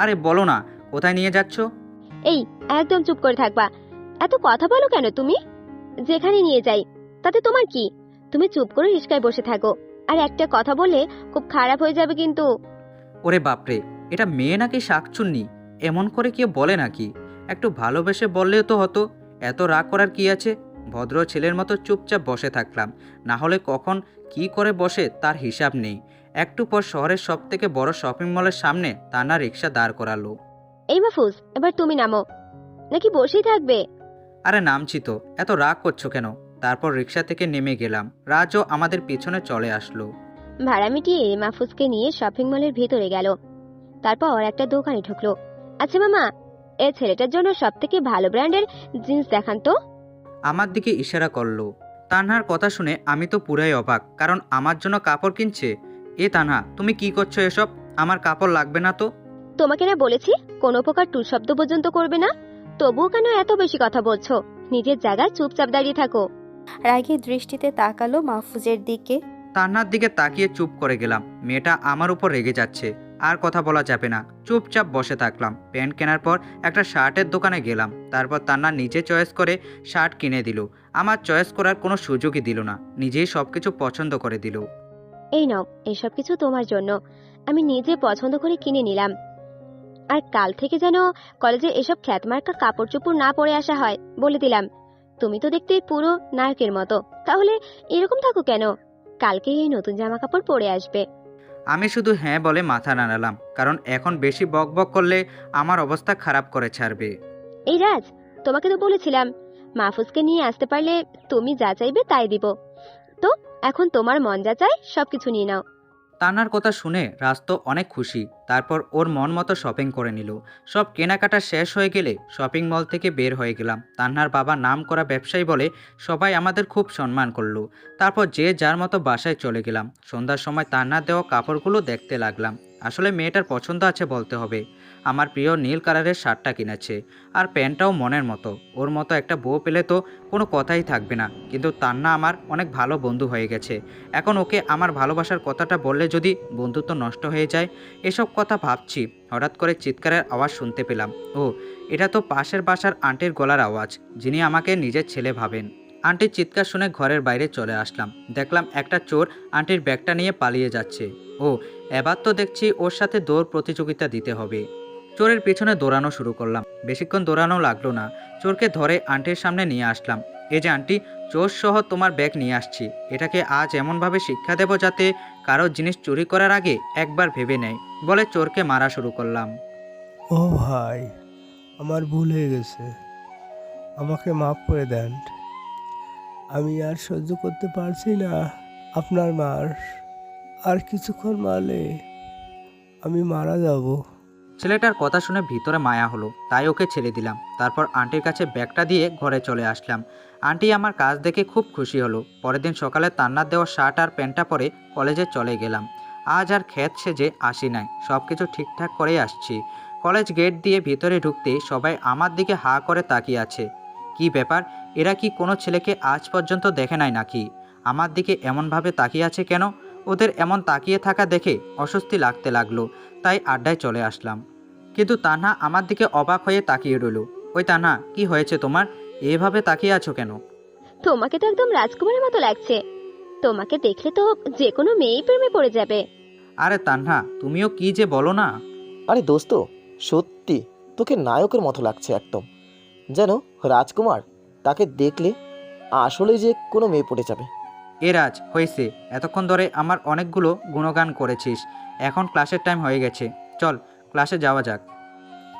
আরে বলো না, কোথায় নিয়ে যাচ্ছ? এই, একদম চুপ করে থাকবা। এত কথা বলো কেন তুমি? যেখানে নিয়ে যাই তাতে তোমার কি? তুমি চুপ করে রিক্সায় বসে থাকো, আর একটা কথা বললে খুব খারাপ হয়ে যাবে কিন্তু। ওরে বাপরে, এটা মেয়ে নাকি শাকচুন্নি? এমন করে কেউ বলে নাকি? একটু ভালোবেসে বললেও তো হতো। এত রাগ করার কি আছে? ভদ্র ছেলের মতো চুপচাপ বসে থাকলাম, না হলে কখন কি করে বসে তার হিসাব নেই। একটু পর শহরের সবথেকে বড় শপিং মলের সামনে তান্না রিক্সা দাঁড় করালো। এই মাহফুজ, এবার তুমি নামো, নাকি বসেই থাকবে? আরে নামছি তো, এত রাগ করছো কেন? তারপর রিক্সা থেকে নেমে গেলাম। রাজও আমাদের পিছনে চলে আসলো। ভাড়া মিটিয়ে মাহফুজকে নিয়ে শপিং মলের ভেতরে গেল। তারপর একটা দোকানে ঢুকলো। আচ্ছা মামা, এই ছেলেটার জন্য সবথেকে ভালো ব্র্যান্ডের জিন্স দেখান তো। আমার দিকে ইশারা করলো। তানহার কথা শুনে আমি তো পুরাই অবাক, কারণ আমার জন্য কাপড় কিনছে। এ তানহা, তুমি কি করছো এসব? আমার কাপড় লাগবে না তো। তোমাকে না বলেছি কোনো প্রকার টু শব্দ পর্যন্ত করবে না? তবুও কেন এত বেশি কথা বলছো? নিজের জায়গায় চুপচাপ দাঁড়িয়ে থাকো। রাগী দৃষ্টিতে তাকালো মাহফুজের দিকে। তান্নার দিকে তাকিয়ে চুপ করে গেলাম। মেয়েটা আমার উপর রেগে যাচ্ছে, আর কথা বলা যাবে না। চুপচাপ বসে থাকলাম। প্যান্ট কেনার পর একটা শার্টের দোকানে গেলাম। তারপর তান্না নিজে চয়েস করে শার্ট কিনে দিল। আমার চয়েস করার কোনো সুযোগই দিল না, নিজেই সব কিছু পছন্দ করে দিল। এই নাও, এসব কিছু তোমার জন্য। আমি নিজে পছন্দ করে কিনে নিলাম। আর কাল থেকে যেন কলেজে এসব খ্যাতমার্কা কাপড় চোপড় না পরে আসা হয়, বলে দিলাম। তুমি তো দেখতে পুরো নায়কের মতো, তাহলে এরকম থাকো কেন? কালকে এই নতুন জামা কাপড় পরে আসবে। আমি শুধু হ্যাঁ বলে মাথা নাড়ালাম, কারণ এখন বেশি বক বক করলে আমার অবস্থা খারাপ করে ছাড়বে। এই রাজ, তোমাকে তো বলেছিলাম মাহফুজকে নিয়ে আসতে পারলে তুমি যা চাইবে তাই দিব। তো এখন তোমার মন যা চায় সবকিছু নিয়ে নাও। তান্নার কথা শুনে রাজ তো অনেক খুশি। তারপর ওর মন মতো শপিং করে নিল। সব কেনাকাটা শেষ হয়ে গেলে শপিং মল থেকে বের হয়ে গেলাম। তান্নার বাবা নাম করা ব্যবসায়ী বলে সবাই আমাদের খুব সম্মান করলো। তারপর যে যার মতো বাসায় চলে গেলাম। সন্ধ্যার সময় তান্নার দেওয়া কাপড়গুলো দেখতে লাগলাম। আসলে মেয়েটার পছন্দ আছে বলতে হবে। আমার প্রিয় নীল কালারের শার্টটা কিনেছে, আর প্যান্টটাও মনের মতো। ওর মতো একটা বউ পেলে তো কোনো কথাই থাকবে না। কিন্তু তান্না আমার অনেক ভালো বন্ধু হয়ে গেছে। এখন ওকে আমার ভালোবাসার কথাটা বললে যদি বন্ধুত্ব নষ্ট হয়ে যায়, এসব কথা ভাবছি, হঠাৎ করে চিৎকারের আওয়াজ শুনতে পেলাম। ও, এটা তো পাশের বাসার আন্টির গলার আওয়াজ, যিনি আমাকে নিজের ছেলে ভাবেন। আন্টির চিৎকার শুনে ঘরের বাইরে চলে আসলাম। দেখলাম একটা চোর আন্টির ব্যাগটা নিয়ে পালিয়ে যাচ্ছে। ও, এবার তো দেখছি ওর সাথে দৌড় প্রতিযোগিতা দিতে হবে। চোরের পেছনে দৌড়ানো শুরু করলাম। বেশিক্ষণ দৌড়ানো লাগলো না, চোরকে ধরে আন্টির সামনে নিয়ে আসলাম। এই যে আন্টি, চোর সহ তোমার ব্যাগ নিয়ে আসছি। এটাকে আজ এমনভাবে শিক্ষা দেব যাতে কারো জিনিস চুরি করার আগে একবার ভেবে নেয়, বলে চোরকে মারা শুরু করলাম। ও ভাই, আমার ভুল হয়ে গেছে, আমাকে মাফ করে দেন। আমি আর সহ্য করতে পারছি না আপনার মার। আর কিছুক্ষণ মারলে আমি মারা যাব। ছেলেটার কথা শুনে ভিতরে মায়া হলো, তাই ওকে ছেড়ে দিলাম। তারপর আন্টির কাছে ব্যাগটা দিয়ে ঘরে চলে আসলাম। আন্টি আমার কাজ দেখে খুব খুশি হলো। পরের দিন সকালে তান্নার দেওয়া শার্ট আর প্যান্টটা পরে কলেজে চলে গেলাম। আজ আর ক্ষেত সেজে আসি নাই, সব কিছু ঠিকঠাক করেই আসছি। কলেজ গেট দিয়ে ভিতরে ঢুকতে সবাই আমার দিকে হা করে তাকিয়ে আছে। কি ব্যাপার, এরা কি কোনো ছেলেকে আজ পর্যন্ত দেখে নাই নাকি? আমার দিকে এমনভাবে তাকিয়ে আছে কেন? ওদের এমন তাকিয়ে থাকা দেখে অস্বস্তি লাগতে লাগলো, তাই আড্ডায় চলে আসলাম। কিন্তু তানহা আমার দিকে অবাক হয়ে তাকিয়ে রইল। ওই তানহা, কি হয়েছে তোমার? এভাবে তাকিয়ে আছো কেন? তোমাকে তো একদম রাজকুমারের মতো লাগছে। তোমাকে দেখলে তো যে কোনো মেয়েই প্রেমে পড়ে যাবে। আরে তানহা, তুমিও কি যে বলো না। আরে দোস্ত, সত্যি তোকে নায়কের মতো লাগছে একদম, যেন রাজকুমার। তাকে দেখলে আসলে যে কোনো মেয়ে পড়ে যাবে। এ রাজ, হয়েছে, এতক্ষণ ধরে আমার অনেকগুলো গুণগান করেছিস। এখন ক্লাসের টাইম হয়ে গেছে, চল ক্লাসে যাওয়া যাক।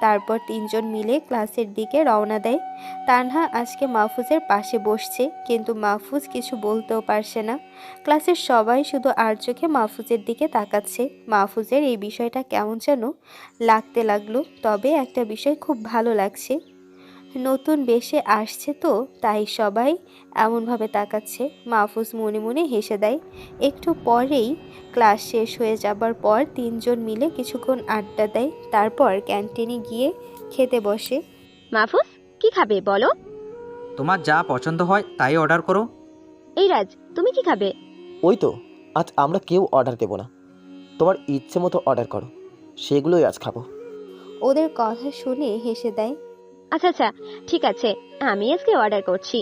তারপর তিনজন মিলে ক্লাসের দিকে রওনা দেয়। তানহা আজকে মাহফুজের পাশে বসছে, কিন্তু মাহফুজ কিছু বলতেও পারছে না। ক্লাসের সবাই শুধু আর চোখে মাহফুজের দিকে তাকাচ্ছে। মাহফুজের এই বিষয়টা কেমন যেন লাগতে লাগলো, তবে একটা বিষয় খুব ভালো লাগছে। নতুন বেশে আসছে তো, তাই সবাই এমনভাবে তাকাচ্ছে। মাহফুজ মনে মনে হেসে দেয়। একটু পরেই ক্লাস শেষ হয়ে যাবার পর তিনজন মিলে কিছুক্ষণ আড্ডা দেয়, তারপর ক্যান্টিনে গিয়ে খেতে বসে। মাহফুজ, কি খাবে বলো? তোমার যা পছন্দ হয় তাই অর্ডার করো। এই রাজ, তুমি কি খাবে? ওই তো, আজ আমরা কেউ অর্ডার দেব না, তোমার ইচ্ছে মতো অর্ডার করো, সেগুলোই আজ খাবো। ওদের কথা শুনে হেসে দেয়। আচ্ছা আচ্ছা, ঠিক আছে, আমি আজকে অর্ডার করছি।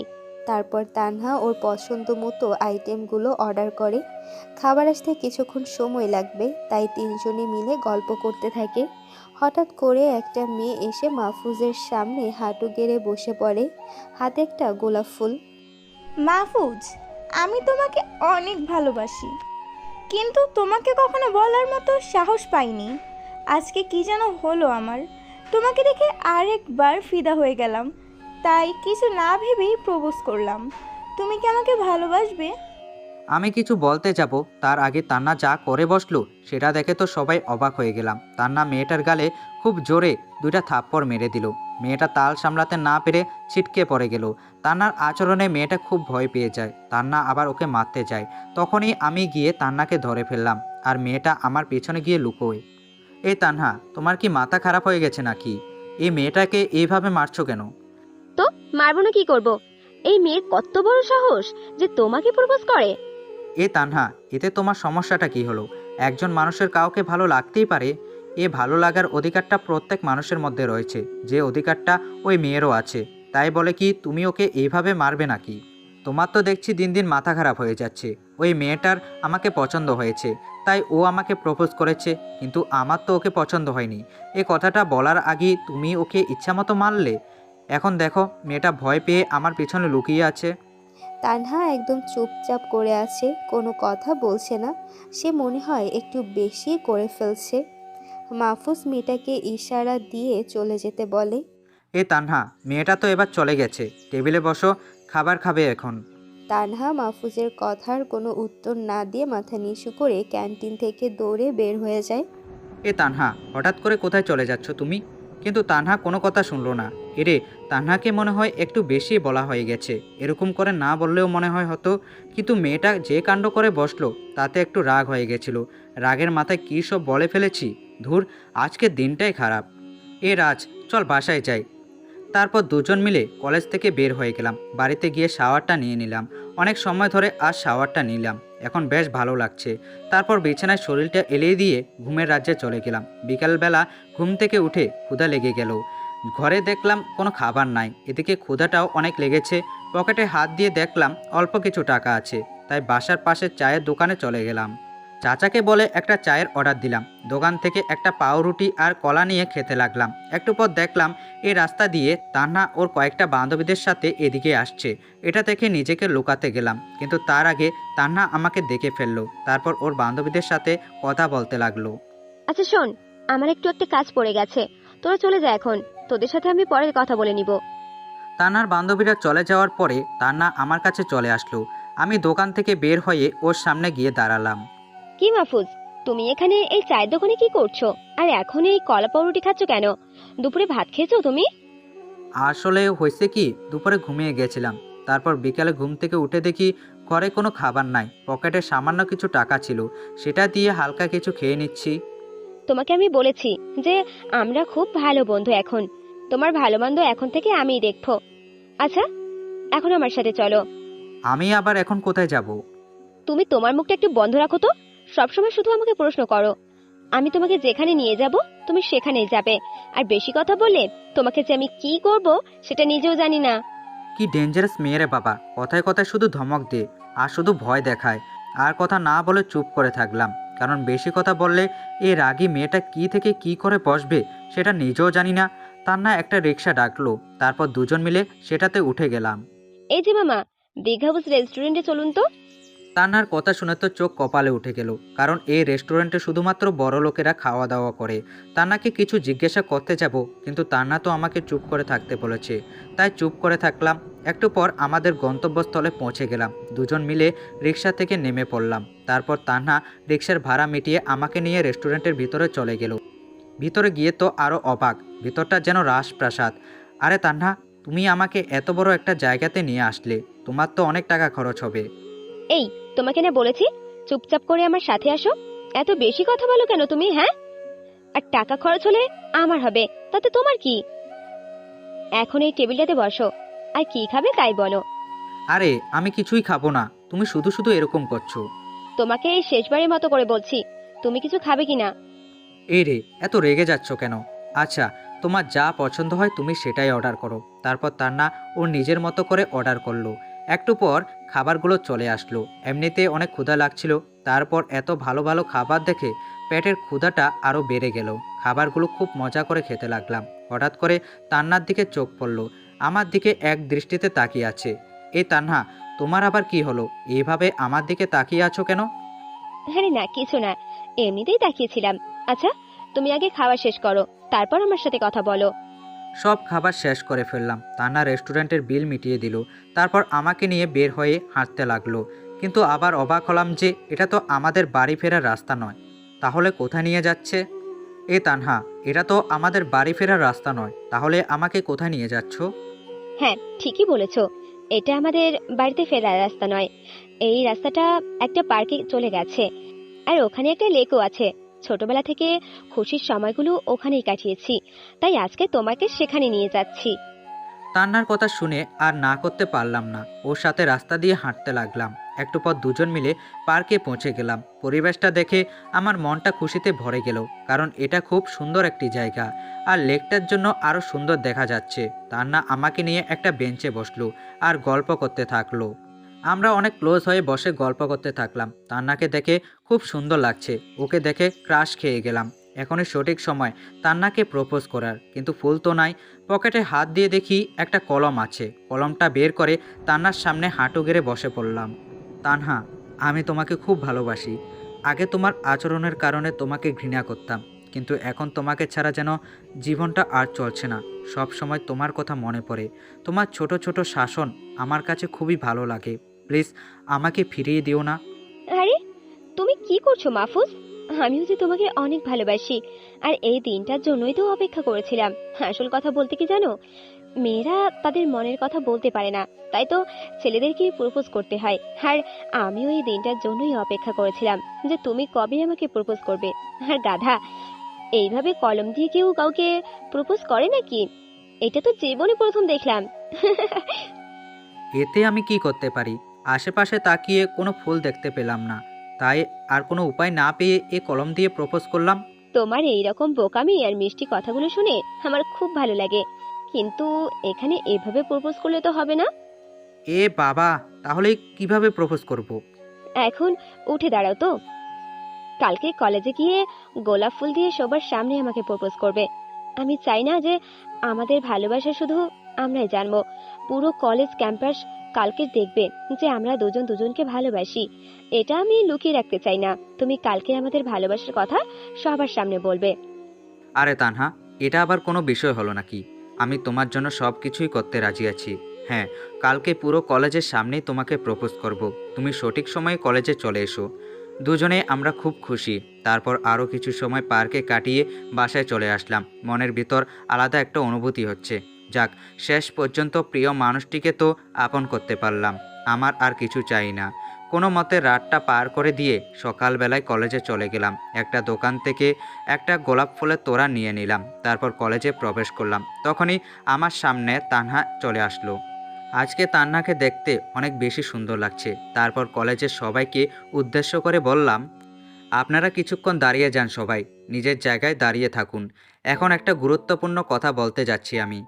তারপর তানহা ওর পছন্দ মতো আইটেমগুলো অর্ডার করে। খাবার আসতে কিছুক্ষণ সময় লাগবে, তাই তিনজনে মিলে গল্প করতে থাকে। হঠাৎ করে একটা মেয়ে এসে মাহফুজের সামনে হাঁটু গেড়ে বসে পড়ে, হাতে একটা গোলাপ ফুল। মাহফুজ, আমি তোমাকে অনেক ভালোবাসি, কিন্তু তোমাকে কখনো বলার মতো সাহস পাইনি। আজকে কি যেন হলো আমার, তোমাকে দেখে আরেকবার ফিদা হয়ে গেলাম, তাই কিছু না ভেবেই প্রপোজ করলাম। তুমি কি আমাকে ভালোবাসবে? আমি কিছু বলতে যাব তার আগে তান্না যা করে বসলো সেটা দেখে তো সবাই অবাক হয়ে গেলাম। তান্না মেয়েটার গালে খুব জোরে দুইটা থাপ্পড় মেরে দিল। মেয়েটা তাল সামলাতে না পেরে ছিটকে পড়ে গেল। তান্নার আচরণে মেয়েটা খুব ভয় পেয়ে যায়। তান্না আবার ওকে মারতে যায়, তখনই আমি গিয়ে তান্নাকে ধরে ফেললাম, আর মেয়েটা আমার পেছনে গিয়ে লুকোয়। এই তান্না, তোমার কি মাথা খারাপ হয়ে গেছে নাকি? এই মেয়েটাকে এইভাবে মারছো কেন? তো মারবো না কি করব? এই মেয়ের কত বড় সাহস যে তোমাকে প্রপোজ করে! এ তানহা, এতে তোমার সমস্যাটা কি হলো? একজন মানুষের কাউকে ভালো লাগতেই পারে, এ ভালো লাগার অধিকারটা প্রত্যেক মানুষের মধ্যে রয়েছে, যে অধিকারটা ওই মেয়েরও আছে। তাই বলে কি তুমি ওকে এইভাবে মারবে নাকি? তোমার তো দেখছি দিন দিন মাথা খারাপ হয়ে যাচ্ছে। ওই মেয়েটার আমাকে পছন্দ হয়েছে, তাই ও আমাকে প্রপোজ করেছে, কিন্তু আমার তো ওকে পছন্দ হয়নি। এ কথাটা বলার আগেই তুমি ওকে ইচ্ছামতো মারলে। এখন দেখো, মেয়েটা ভয় পেয়ে আমার পিছনে লুকিয়ে আছে। তানহা একদম চুপচাপ করে আছে, কোনো কথা বলছে না। সে মনে হয় একটু বেশি করে ফেলছে। মাহফুজ মেয়েটাকে ইশারা দিয়ে চলে যেতে বলে। এ তানহা, মেয়েটা তো এবার চলে গেছে, টেবিলে বসো, খাবার খাবে এখন। তানহা মাহফুজের কথার কোনো উত্তর না দিয়ে মাথা নিচু করে ক্যান্টিন থেকে দৌড়ে বের হয়ে যায়। এ তানহা, হঠাৎ করে কোথায় চলে যাচ্ছ তুমি? কিন্তু তানহা কোনো কথা শুনলো না। এরে, তানহাকে মনে হয় একটু বেশি বলা হয়ে গেছে, এরকম করে না বললেও মনে হয় হতো। কিন্তু মেয়েটা যে কাণ্ড করে বসলো তাতে একটু রাগ হয়ে গেছিল। রাগের মাথায় কী সব বলে ফেলেছি। ধুর, আজকের দিনটাই খারাপ। এ রাজ, চল বাসায় যাই। তারপর দুজন মিলে কলেজ থেকে বের হয়ে গেলাম। বাড়িতে গিয়ে শাওয়ারটা নিয়ে নিলাম। অনেক সময় ধরে আজ শাওয়ারটা নিলাম, এখন বেশ ভালো লাগছে। তারপর বিছানায় শরীরটা এলিয়ে দিয়ে ঘুমের রাজ্যে চলে গেলাম। বিকালবেলা ঘুম থেকে উঠে ক্ষুধা লেগে গেল। ঘরে দেখলাম কোনো খাবার নাই, এদিকে ক্ষুধাটাও অনেক লেগেছে। পকেটে হাত দিয়ে দেখলাম অল্প কিছু টাকা আছে, তাই বাসার পাশে চায়ের দোকানে চলে গেলাম। চাচাকে বলে একটা চায়ের অর্ডার দিলাম। দোকান থেকে একটা পাউরুটি আর কলা নিয়ে খেতে লাগলাম। একটু পর দেখলাম এই রাস্তা দিয়ে তান্না ওর কয়েকটা বান্ধবীদের সাথে এদিকে আসছে। এটা দেখে নিজেকে লুকাতে গেলাম, কিন্তু তার আগে তান্না আমাকে দেখে ফেললো। তারপর ওর বান্ধবীদের সাথে কথা বলতে লাগলো। আচ্ছা শোন, আমার একটু একটা কাজ পড়ে গেছে, তোরা চলে যা এখন, তোদের সাথে আমি পরে কথা বলে নিব। তান্নার বান্ধবীরা চলে যাওয়ার পরে তান্না আমার কাছে চলে আসলো। আমি দোকান থেকে বের হয়ে ওর সামনে গিয়ে দাঁড়ালাম। কি মাহফুজ, তুমি এখানে এই চায়ের দোকানে কি করছো? আর এখন এই কলা পাউরুটি খাচ্ছ কেন? দুপুরে ভাত খেয়েছো তুমি? আসলে হয়েছে কি, দুপুরে ঘুমিয়ে গেছিলাম, তারপর বিকালে ঘুম থেকে উঠে দেখি ঘরে কোনো খাবার নাই, পকেটে সামান্য কিছু টাকা ছিল, সেটা দিয়ে হালকা কিছু খেয়ে নিচ্ছি। তোমাকে আমি বলেছি যে আমরা খুব ভালো বন্ধু এখন। তোমার ভালো মন্দ এখন থেকে আমিই দেখবো। আচ্ছা, এখন আমার সাথে চলো। আমি আবার এখন কোথায় যাব? তুমি তোমার মুখটা একটু বন্ধ রাখো তো। সবসময় শুধু আমাকে প্রশ্ন করো। আমি তোমাকে যেখানে নিয়ে যাব তুমি সেখানেই যাবে। আর বেশি কথা বললে তোমাকে যে আমি কি করব সেটা নিজেও জানি না। কি ডেঞ্জারাস মেয়ে রে বাবা, কথায় কথায় শুধু ধমক দে আর শুধু ভয় দেখায়। আর কথা না বলে চুপ করে থাকলাম, কারণ বেশি কথা বললে এই রাগী মেয়েটা কি থেকে কি করে বসবে সেটা নিজেও জানি না। তান্না একটা রিক্সা ডাকলো, তারপর দুজন মিলে সেটাতে উঠে গেলাম। এই যে মামা, দীঘা হাউস রেস্টুরেন্টে চলুন তো। তান্নার কথা শুনে তো চোখ কপালে উঠে গেল, কারণ এই রেস্টুরেন্টে শুধুমাত্র বড় লোকেরা খাওয়া দাওয়া করে। তান্নাকে কিছু জিজ্ঞাসা করতে যাব, কিন্তু তান্না তো আমাকে চুপ করে থাকতে বলেছে, তাই চুপ করে থাকলাম। একটু পর আমাদের গন্তব্যস্থলে পৌঁছে গেলাম। দুজন মিলে রিক্সা থেকে নেমে পড়লাম। তারপর তান্না রিক্সার ভাড়া মিটিয়ে আমাকে নিয়ে রেস্টুরেন্টের ভিতরে চলে গেল। ভিতরে গিয়ে তো আরও অবাক, ভিতরটা যেন রাজপ্রাসাদ। আরে তান্না, তুমি আমাকে এত বড় একটা জায়গাতে নিয়ে আসলে, তোমার তো অনেক টাকা খরচ হবে। এই, তোমাকে না বলেছি চুপচাপ করে আমার সাথে আসো। এত বেশি কথা বলো কেন তুমি? হ্যাঁ, আর টাকা খরচ হলে আমার হবে, তাতে তোমার কি? এখন এই টেবিলটাতে বসো, আর কি খাবে তাই বলো। আরে আমি কিছুই খাবো না, তুমি শুধু শুধু এরকম করছো। তোমাকে এই শেষবারের মতো করে বলছি, তুমি কিছু খাবে কিনা? এই রে, এত রেগে যাচ্ছ কেন? আচ্ছা, তোমার যা পছন্দ হয় তুমি সেটাই অর্ডার করো। তারপর তান্না ওর নিজের মতো করে অর্ডার করলো। একটু পর খাবারগুলো চলে আসলো। এমনিতে অনেক ক্ষুধা লাগছিল, তারপর এত ভালো ভালো খাবার দেখে পেটের ক্ষুধাটা আরও বেড়ে গেল। খাবারগুলো খুব মজা করে খেতে লাগলাম। হঠাৎ করে তান্নার দিকে চোখ পড়ল, আমার দিকে এক দৃষ্টিতে তাকিয়ে আছে। এই তান্না, তোমার আবার কি হলো? এইভাবে আমার দিকে তাকিয়ে আছো কেন? আরে না, কিছু না, এমনিতেই তাকিয়েছিলাম। আচ্ছা, তুমি আগে খাওয়া শেষ করো, তারপর আমার সাথে কথা বলো। সব খাবার শেষ করে ফেললাম। তান্না রেস্টুরেন্টের বিল মিটিয়ে দিল, তারপর আমাকে নিয়ে বের হয়ে হাঁটতে লাগলো। কিন্তু আবার অবাক হলাম যে এটা তো আমাদের বাড়ি ফেরার রাস্তা নয়। তাহলে কোথায় নিয়ে যাচ্ছে? এ তানহা, এটা তো আমাদের বাড়ি ফেরার রাস্তা নয়, তাহলে আমাকে কোথায় নিয়ে যাচ্ছ? হ্যাঁ, ঠিকই বলেছো, এটা আমাদের বাড়িতে ফেরার রাস্তা নয়। এই রাস্তাটা একটা পার্কে চলে গেছে, আর ওখানে একটা লেকও আছে। ছোটবেলা থেকে খুশির সময়গুলো ওখানেই কাটিয়েছি, তাই আজকে তোমাকে সেখানে নিয়ে যাচ্ছি। তান্নার কথা শুনে আর না করতে পারলাম না, ওর সাথে রাস্তা দিয়ে হাঁটতে লাগলাম। একটু পর দুজন মিলে পার্কে পৌঁছে গেলাম। পরিবেশটা দেখে আমার মনটা খুশিতে ভরে গেল, কারণ এটা খুব সুন্দর একটি জায়গা, আর লেকটার জন্য আরও সুন্দর দেখা যাচ্ছে। তান্না আমাকে নিয়ে একটা বেঞ্চে বসলো আর গল্প করতে থাকলো। আমরা অনেক ক্লোজ হয়ে বসে গল্প করতে থাকলাম। তান্নাকে দেখে খুব সুন্দর লাগছে, ওকে দেখে ক্রাশ খেয়ে গেলাম। এখনই সঠিক সময় তান্নাকে প্রপোজ করার, কিন্তু ফুল তো নাই। পকেটে হাত দিয়ে দেখি একটা কলম আছে। কলমটা বের করে তান্নার সামনে হাঁটু গেড়ে বসে পড়লাম। তানহা, আমি তোমাকে খুব ভালোবাসি। আগে তোমার আচরণের কারণে তোমাকে ঘৃণা করতাম, কিন্তু এখন তোমাকে ছাড়া যেন জীবনটা আর চলছে না। সব সময় তোমার কথা মনে পড়ে। তোমার ছোট ছোট শাসন আমার কাছে খুবই ভালো লাগে। প্লিজ আমাকে ফিরিয়ে দিও না। আরে, তুমি কি করছো মাহফুজ? আমিও যে তোমাকে অনেক ভালোবাসি, আর এই দিনটার জন্যই তো অপেক্ষা করেছিলাম। আসল কথা বলতে কি জানো, মেয়েরা তাদের মনের কথা বলতে পারে না, তাই তো ছেলেদেরকে প্রপোজ করতে হয়। আর আমিও এই দিনটার জন্যই অপেক্ষা করেছিলাম যে তুমি কবে আমাকে প্রপোজ করবে। আর গাধা, এইভাবে কলম দিয়ে কেউ কাউকে প্রপোজ করে নাকি? এটা তো জীবনে প্রথম দেখলাম। এতে আমি কি করতে পারি? আশেপাশে তাকিয়ে কোনো ফুল দেখতে পেলাম না, তাই আর কোনো উপায় না পেয়ে এ কলম দিয়ে প্রপোজ করলাম। তোমার এইরকম বোকামি আর মিষ্টি কথাগুলো শুনে আমার খুব ভালো লাগে, কিন্তু এখানে এভাবে প্রপোজ করলে তো হবে না। এ বাবা, তাহলে কিভাবে প্রপোজ করব? এখন উঠে দাঁড়াও তো। কালকে কলেজে গিয়ে গোলাপ ফুল দিয়ে সবার সামনে আমাকে প্রপোজ করবে। আমি চাই না যে আমাদের ভালোবাসা শুধু আমরাই জানবো, পুরো কলেজ ক্যাম্পাস কালকে দেখবে যে আমরা দুজন দুজনকে ভালোবাসি। এটা আমি লুকিয়ে রাখতে চাই না। তুমি কালকে আমাদের ভালোবাসার কথা সবার সামনে বলবে। আরে তানহা, এটা আবার কোনো বিষয় হলো নাকি? আমি তোমার জন্য সব কিছুই করতে রাজি আছি। হ্যাঁ, কালকে পুরো কলেজের সামনেই তোমাকে প্রপোজ করব। তুমি সঠিক সময়ে কলেজে চলে এসো। দুজনে আমরা খুব খুশি। তারপর আরও কিছু সময় পার্কে কাটিয়ে বাসায় চলে আসলাম। মনের ভিতর আলাদা একটা অনুভূতি হচ্ছে। যাক, শেষ পর্যন্ত প্রিয় মানুষটিকে তো আপন করতে পারলাম। আমার আর কিছু চাই না। কোনো মতে রাতটা পার করে দিয়ে সকালবেলায় কলেজে চলে গেলাম। একটা দোকান থেকে একটা গোলাপ ফুলের তোড়া নিয়ে নিলাম। তারপর কলেজে প্রবেশ করলাম। তখনই আমার সামনে তানহা চলে আসলো। আজকে তান্নাকে দেখতে অনেক বেশি সুন্দর লাগছে। তারপর কলেজের সবাইকে উদ্দেশ্য করে বললাম, আপনারা কিছুক্ষণ দাঁড়িয়ে যান, সবাই নিজের জায়গায় দাঁড়িয়ে থাকুন। এখন একটা গুরুত্বপূর্ণ কথা বলতে যাচ্ছি আমি।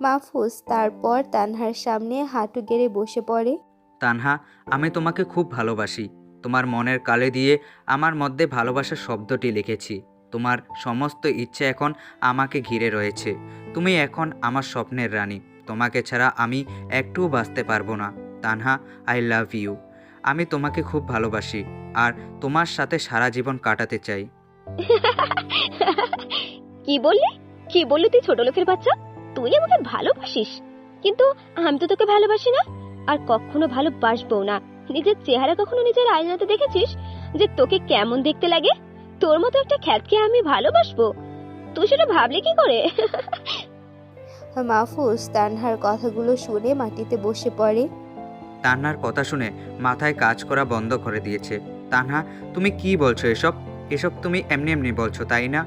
মাহফুজ তারপর তানহার সামনে হাঁটু গেড়ে বসে পড়ে। তানহা, আমি তোমাকে খুব ভালোবাসি। তোমার মনের কালি দিয়ে আমার মধ্যে ভালোবাসার শব্দটি লিখেছি। তোমার সমস্ত ইচ্ছে এখন আমাকে ঘিরে রয়েছে। তুমি এখন আমার স্বপ্নের রানী। তোমাকে ছাড়া আমি একটুও বাঁচতে পারবো না। Tanha, I love you. আমি তোমাকে খুব ভালোবাসি আর তোমার সাথে সারা জীবন কাটাতে চাই। কি বললি? কি বললি তুই, ছোট লোকের বাচ্চা? তুই আমাকে ভালোবাসিস, কিন্তু আমি তো তোকে ভালোবাসি না, আর কখনো ভালোবাসবো না। নিজের চেহারা কখনো নিজের আয়নাতে দেখেছিস যে তোকে কেমন দেখতে লাগে? তোর মতো একটা খ্যাতকে আমি ভালোবাসবো? তুই সেটা ভাবলি কি করে? মাহফুজ তানহার কথাগুলো শুনে মাটিতে বসে পড়ে। তানহার কথা শুনে মাথায় কাজ করা বন্ধ করে দিয়েছে। তানহা, তুমি কি বলছো এসব? এসব তুমি এমনি এমনি বলছো, তাই না?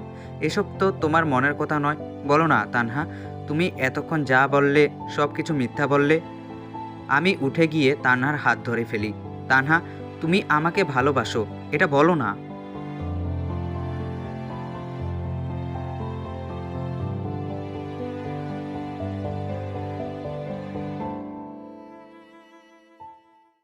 এসব তো তোমার মনের কথা নয়। বলো না তানহা, তুমি এতক্ষণ যা বললে সব কিছু মিথ্যা বললে। আমি উঠে গিয়ে তানহার হাত ধরে ফেলি। তানহা, তুমি আমাকে ভালোবাসো, এটা বলো না।